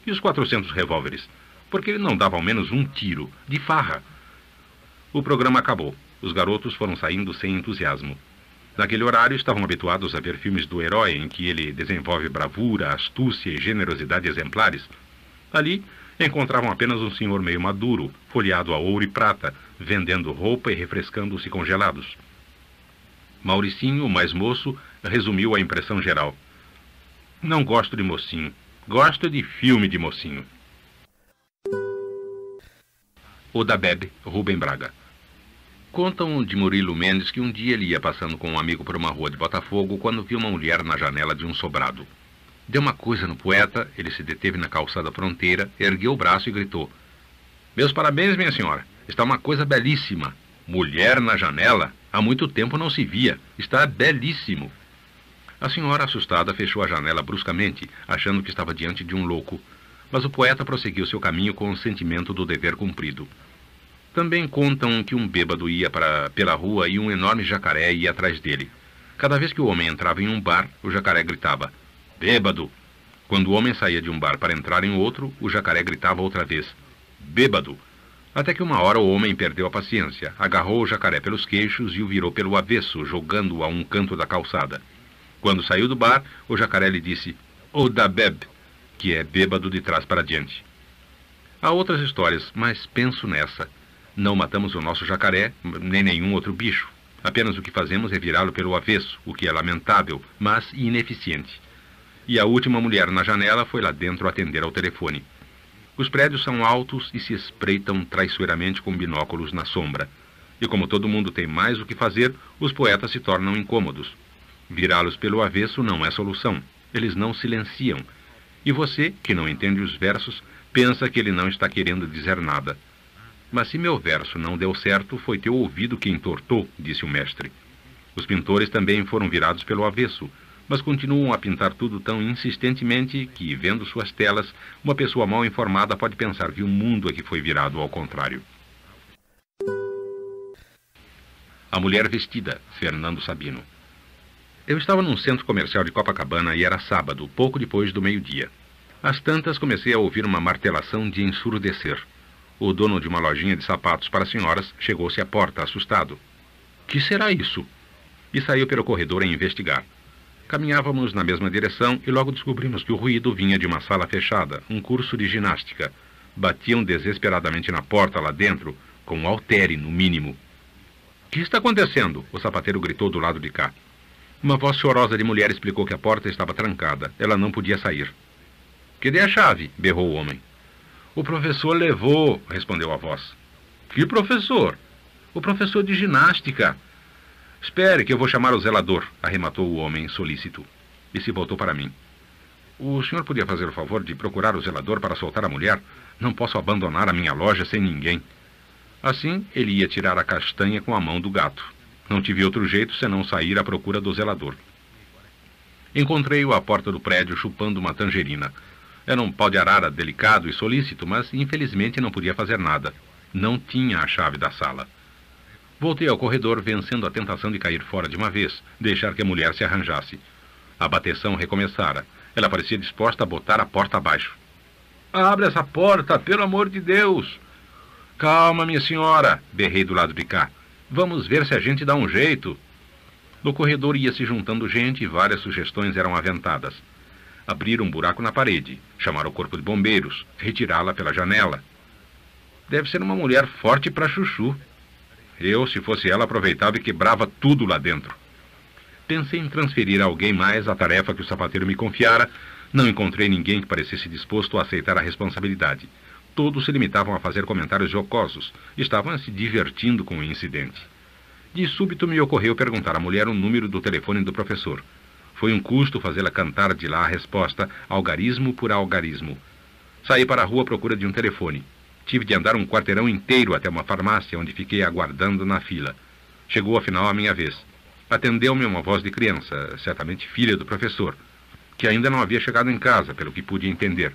E os 400 revólveres? Por que ele não dava ao menos um tiro, de farra? O programa acabou. Os garotos foram saindo sem entusiasmo. Naquele horário, estavam habituados a ver filmes do herói em que ele desenvolve bravura, astúcia e generosidade exemplares. Ali, encontravam apenas um senhor meio maduro, folheado a ouro e prata, vendendo roupa e refrescando-se com gelados. Mauricinho, o mais moço, resumiu a impressão geral. Não gosto de mocinho. Gosto de filme de mocinho. O da Bebe, Rubem Braga. Contam de Murilo Mendes que um dia ele ia passando com um amigo por uma rua de Botafogo quando viu uma mulher na janela de um sobrado. Deu uma coisa no poeta, ele se deteve na calçada fronteira, ergueu o braço e gritou. Meus parabéns, minha senhora. Está uma coisa belíssima. Mulher na janela? Há muito tempo não se via. Está belíssimo. A senhora, assustada, fechou a janela bruscamente, achando que estava diante de um louco. Mas o poeta prosseguiu seu caminho com o sentimento do dever cumprido. Também contam que um bêbado ia pela rua e um enorme jacaré ia atrás dele. Cada vez que o homem entrava em um bar, o jacaré gritava, bêbado. Quando o homem saía de um bar para entrar em outro, o jacaré gritava outra vez, bêbado. Até que uma hora o homem perdeu a paciência, agarrou o jacaré pelos queixos e o virou pelo avesso, jogando-o a um canto da calçada. Quando saiu do bar, o jacaré lhe disse, o da beb, que é bêbado de trás para diante. Há outras histórias, mas penso nessa. Não matamos o nosso jacaré, nem nenhum outro bicho. Apenas o que fazemos é virá-lo pelo avesso, o que é lamentável, mas ineficiente. E a última mulher na janela foi lá dentro atender ao telefone. Os prédios são altos e se espreitam traiçoeiramente com binóculos na sombra. E como todo mundo tem mais o que fazer, os poetas se tornam incômodos. Virá-los pelo avesso não é solução. Eles não silenciam. E você, que não entende os versos, pensa que ele não está querendo dizer nada. Mas se meu verso não deu certo, foi teu ouvido que entortou, disse o mestre. Os pintores também foram virados pelo avesso, mas continuam a pintar tudo tão insistentemente que, vendo suas telas, uma pessoa mal informada pode pensar que o mundo é que foi virado ao contrário. A Mulher Vestida, Fernando Sabino. Eu estava num centro comercial de Copacabana e era sábado, pouco depois do meio-dia. Às tantas comecei a ouvir uma martelação de ensurdecer. O dono de uma lojinha de sapatos para senhoras chegou-se à porta, assustado. Que será isso? E saiu pelo corredor a investigar. Caminhávamos na mesma direção e logo descobrimos que o ruído vinha de uma sala fechada, um curso de ginástica. Batiam desesperadamente na porta lá dentro, com um haltere no mínimo. O que está acontecendo? O sapateiro gritou do lado de cá. Uma voz chorosa de mulher explicou que a porta estava trancada. Ela não podia sair. Cadê a chave? Berrou o homem. O professor levou, respondeu a voz. Que professor? O professor de ginástica. Espere que eu vou chamar o zelador, arrematou o homem solícito. E se voltou para mim. O senhor podia fazer o favor de procurar o zelador para soltar a mulher? Não posso abandonar a minha loja sem ninguém. Assim, ele ia tirar a castanha com a mão do gato. Não tive outro jeito senão sair à procura do zelador. Encontrei-o à porta do prédio chupando uma tangerina. Era um pau de arara delicado e solícito, mas infelizmente não podia fazer nada. Não tinha a chave da sala. Voltei ao corredor, vencendo a tentação de cair fora de uma vez, deixar que a mulher se arranjasse. A bateção recomeçara. Ela parecia disposta a botar a porta abaixo. Abre essa porta, pelo amor de Deus! Calma, minha senhora, berrei do lado de cá. Vamos ver se a gente dá um jeito. No corredor ia se juntando gente e várias sugestões eram aventadas. Abrir um buraco na parede, chamar o corpo de bombeiros, retirá-la pela janela. Deve ser uma mulher forte para chuchu. Eu, se fosse ela, aproveitava e quebrava tudo lá dentro. Pensei em transferir a alguém mais a tarefa que o sapateiro me confiara. Não encontrei ninguém que parecesse disposto a aceitar a responsabilidade. Todos se limitavam a fazer comentários jocosos. Estavam se divertindo com o incidente. De súbito me ocorreu perguntar à mulher o número do telefone do professor. Foi um custo fazê-la cantar de lá a resposta, algarismo por algarismo. Saí para a rua à procura de um telefone. Tive de andar um quarteirão inteiro até uma farmácia, onde fiquei aguardando na fila. Chegou afinal a minha vez. Atendeu-me uma voz de criança, certamente filha do professor, que ainda não havia chegado em casa, pelo que pude entender.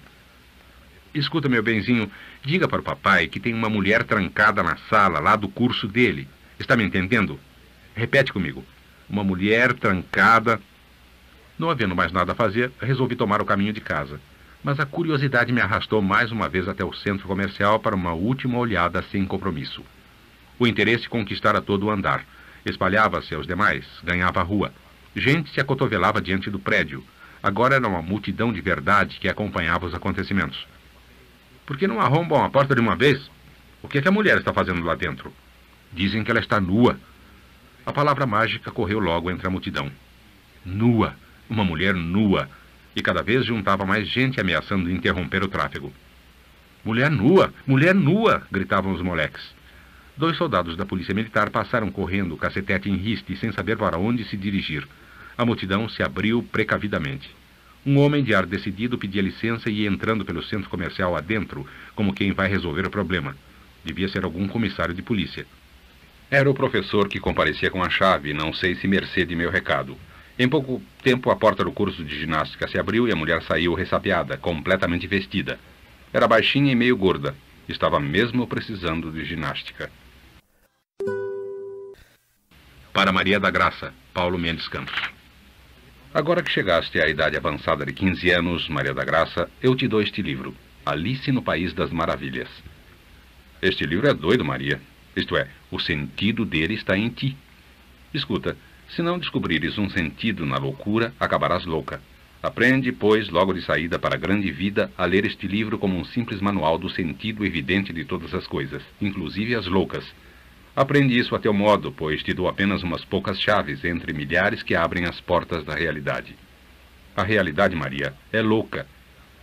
Escuta, meu benzinho, diga para o papai que tem uma mulher trancada na sala lá do curso dele. Está me entendendo? Repete comigo. Uma mulher trancada... Não havendo mais nada a fazer, resolvi tomar o caminho de casa. Mas a curiosidade me arrastou mais uma vez até o centro comercial para uma última olhada sem compromisso. O interesse conquistara todo o andar. Espalhava-se aos demais, ganhava a rua. Gente se acotovelava diante do prédio. Agora era uma multidão de verdade que acompanhava os acontecimentos. Por que não arrombam a porta de uma vez? O que é que a mulher está fazendo lá dentro? Dizem que ela está nua. A palavra mágica correu logo entre a multidão. Nua. Uma mulher nua. E cada vez juntava mais gente ameaçando interromper o tráfego. Mulher nua! Mulher nua! Gritavam os moleques. 2 soldados da polícia militar passaram correndo, cacetete em riste, sem saber para onde se dirigir. A multidão se abriu precavidamente. Um homem de ar decidido pedia licença e ia entrando pelo centro comercial adentro, como quem vai resolver o problema. Devia ser algum comissário de polícia. Era o professor que comparecia com a chave, não sei se mercê de meu recado. Em pouco tempo, a porta do curso de ginástica se abriu e a mulher saiu ressapiada, completamente vestida. Era baixinha e meio gorda. Estava mesmo precisando de ginástica. Para Maria da Graça, Paulo Mendes Campos. Agora que chegaste à idade avançada de 15 anos, Maria da Graça, eu te dou este livro, Alice no País das Maravilhas. Este livro é doido, Maria. Isto é, o sentido dele está em ti. Escuta, se não descobrires um sentido na loucura, acabarás louca. Aprende, pois, logo de saída para a grande vida, a ler este livro como um simples manual do sentido evidente de todas as coisas, inclusive as loucas. Aprende isso a teu modo, pois te dou apenas umas poucas chaves entre milhares que abrem as portas da realidade. A realidade, Maria, é louca.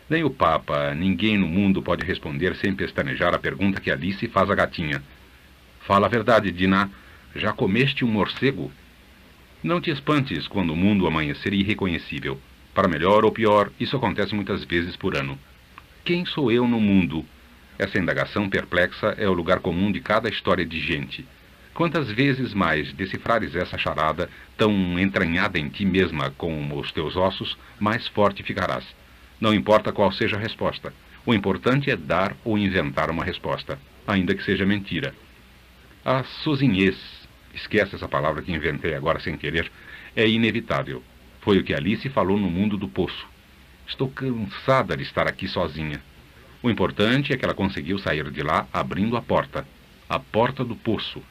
Nem o Papa, ninguém no mundo pode responder sem pestanejar a pergunta que Alice faz à gatinha. Fala a verdade, Dinah. Já comeste um morcego? Não te espantes quando o mundo amanhecer irreconhecível. Para melhor ou pior, isso acontece muitas vezes por ano. Quem sou eu no mundo? Essa indagação perplexa é o lugar comum de cada história de gente. Quantas vezes mais decifrares essa charada, tão entranhada em ti mesma como os teus ossos, mais forte ficarás. Não importa qual seja a resposta. O importante é dar ou inventar uma resposta, ainda que seja mentira. A sozinhez, esquece essa palavra que inventei agora sem querer, é inevitável. Foi o que Alice falou no mundo do poço. Estou cansada de estar aqui sozinha. O importante é que ela conseguiu sair de lá abrindo a porta do poço.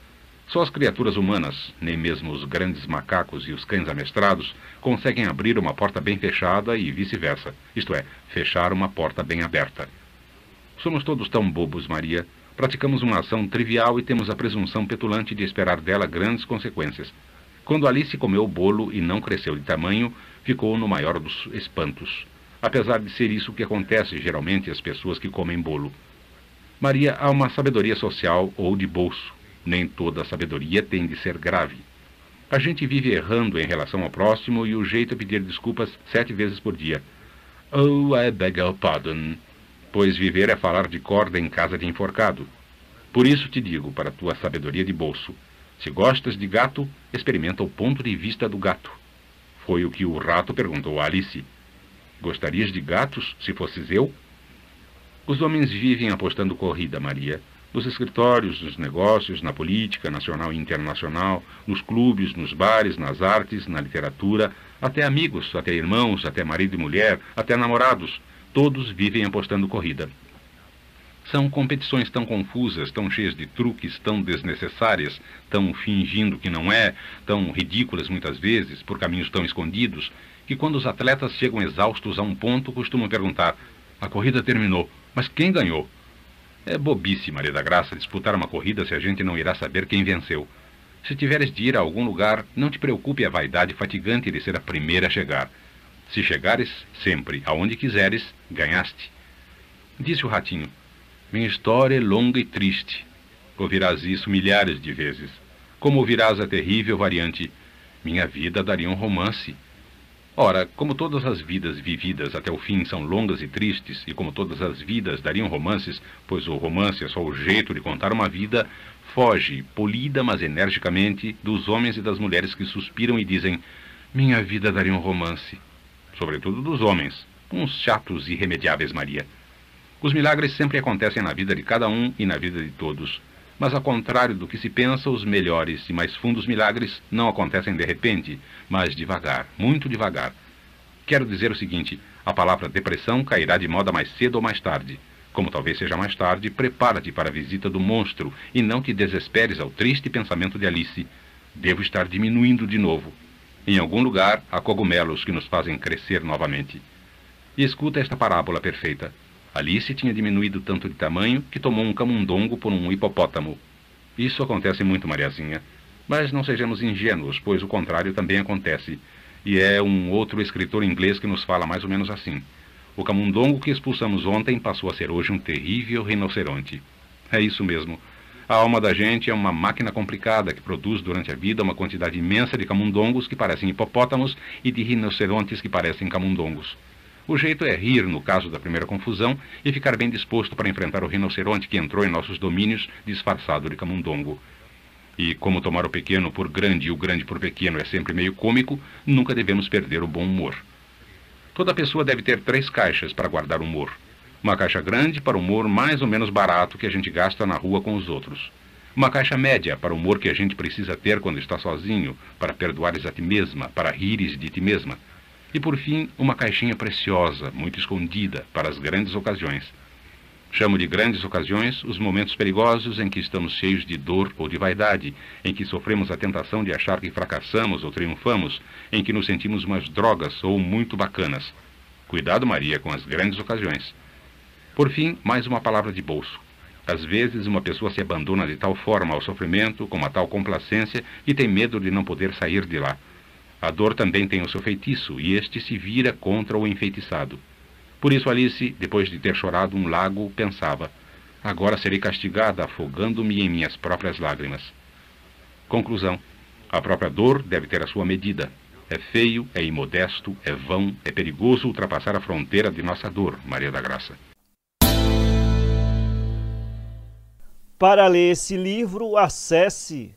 Só as criaturas humanas, nem mesmo os grandes macacos e os cães amestrados, conseguem abrir uma porta bem fechada e vice-versa, isto é, fechar uma porta bem aberta. Somos todos tão bobos, Maria. Praticamos uma ação trivial e temos a presunção petulante de esperar dela grandes consequências. Quando Alice comeu o bolo e não cresceu de tamanho, ficou no maior dos espantos. Apesar de ser isso que acontece geralmente às pessoas que comem bolo. Maria, há uma sabedoria social ou de bolso. Nem toda sabedoria tem de ser grave. A gente vive errando em relação ao próximo e o jeito é pedir desculpas 7 vezes por dia. Oh, I beg your pardon. Pois viver é falar de corda em casa de enforcado. Por isso te digo, para tua sabedoria de bolso, se gostas de gato, experimenta o ponto de vista do gato. Foi o que o rato perguntou a Alice. Gostarias de gatos se fosses eu? Os homens vivem apostando corrida, Maria. Nos escritórios, nos negócios, na política, nacional e internacional, nos clubes, nos bares, nas artes, na literatura, até amigos, até irmãos, até marido e mulher, até namorados, todos vivem apostando corrida. São competições tão confusas, tão cheias de truques, tão desnecessárias, tão fingindo que não é, tão ridículas muitas vezes, por caminhos tão escondidos, que quando os atletas chegam exaustos a um ponto, costumam perguntar: a corrida terminou, mas quem ganhou? É bobice, Maria da Graça, disputar uma corrida se a gente não irá saber quem venceu. Se tiveres de ir a algum lugar, não te preocupe a vaidade fatigante de ser a primeira a chegar. Se chegares, sempre, aonde quiseres, ganhaste. Disse o ratinho: minha história é longa e triste. Ouvirás isso milhares de vezes. Como ouvirás a terrível variante: minha vida daria um romance. Ora, como todas as vidas vividas até o fim são longas e tristes, e como todas as vidas dariam romances, pois o romance é só o jeito de contar uma vida, foge, polida mas energicamente, dos homens e das mulheres que suspiram e dizem: minha vida daria um romance. Sobretudo dos homens, uns chatos irremediáveis, Maria. Os milagres sempre acontecem na vida de cada um e na vida de todos. Mas, ao contrário do que se pensa, os melhores e mais fundos milagres não acontecem de repente, mas devagar, muito devagar. Quero dizer o seguinte: a palavra depressão cairá de moda mais cedo ou mais tarde. Como talvez seja mais tarde, prepara-te para a visita do monstro e não te desesperes ao triste pensamento de Alice. Devo estar diminuindo de novo. Em algum lugar há cogumelos que nos fazem crescer novamente. E escuta esta parábola perfeita. Alice tinha diminuído tanto de tamanho que tomou um camundongo por um hipopótamo. Isso acontece muito, Mariazinha. Mas não sejamos ingênuos, pois o contrário também acontece. E é um outro escritor inglês que nos fala mais ou menos assim. O camundongo que expulsamos ontem passou a ser hoje um terrível rinoceronte. É isso mesmo. A alma da gente é uma máquina complicada que produz durante a vida uma quantidade imensa de camundongos que parecem hipopótamos e de rinocerontes que parecem camundongos. O jeito é rir no caso da primeira confusão e ficar bem disposto para enfrentar o rinoceronte que entrou em nossos domínios disfarçado de camundongo. E como tomar o pequeno por grande e o grande por pequeno é sempre meio cômico, nunca devemos perder o bom humor. Toda pessoa deve ter 3 caixas para guardar o humor. Uma caixa grande para o humor mais ou menos barato que a gente gasta na rua com os outros. Uma caixa média para o humor que a gente precisa ter quando está sozinho, para perdoares a ti mesma, para rires de ti mesma. E, por fim, uma caixinha preciosa, muito escondida, para as grandes ocasiões. Chamo de grandes ocasiões os momentos perigosos em que estamos cheios de dor ou de vaidade, em que sofremos a tentação de achar que fracassamos ou triunfamos, em que nos sentimos umas drogas ou muito bacanas. Cuidado, Maria, com as grandes ocasiões. Por fim, mais uma palavra de bolso. Às vezes, uma pessoa se abandona de tal forma ao sofrimento, com uma tal complacência, que tem medo de não poder sair de lá. A dor também tem o seu feitiço, e este se vira contra o enfeitiçado. Por isso Alice, depois de ter chorado um lago, pensava: agora serei castigada afogando-me em minhas próprias lágrimas. Conclusão: a própria dor deve ter a sua medida. É feio, é imodesto, é vão, é perigoso ultrapassar a fronteira de nossa dor, Maria da Graça. Para ler esse livro, acesse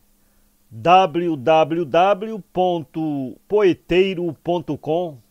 www.poeteiro.com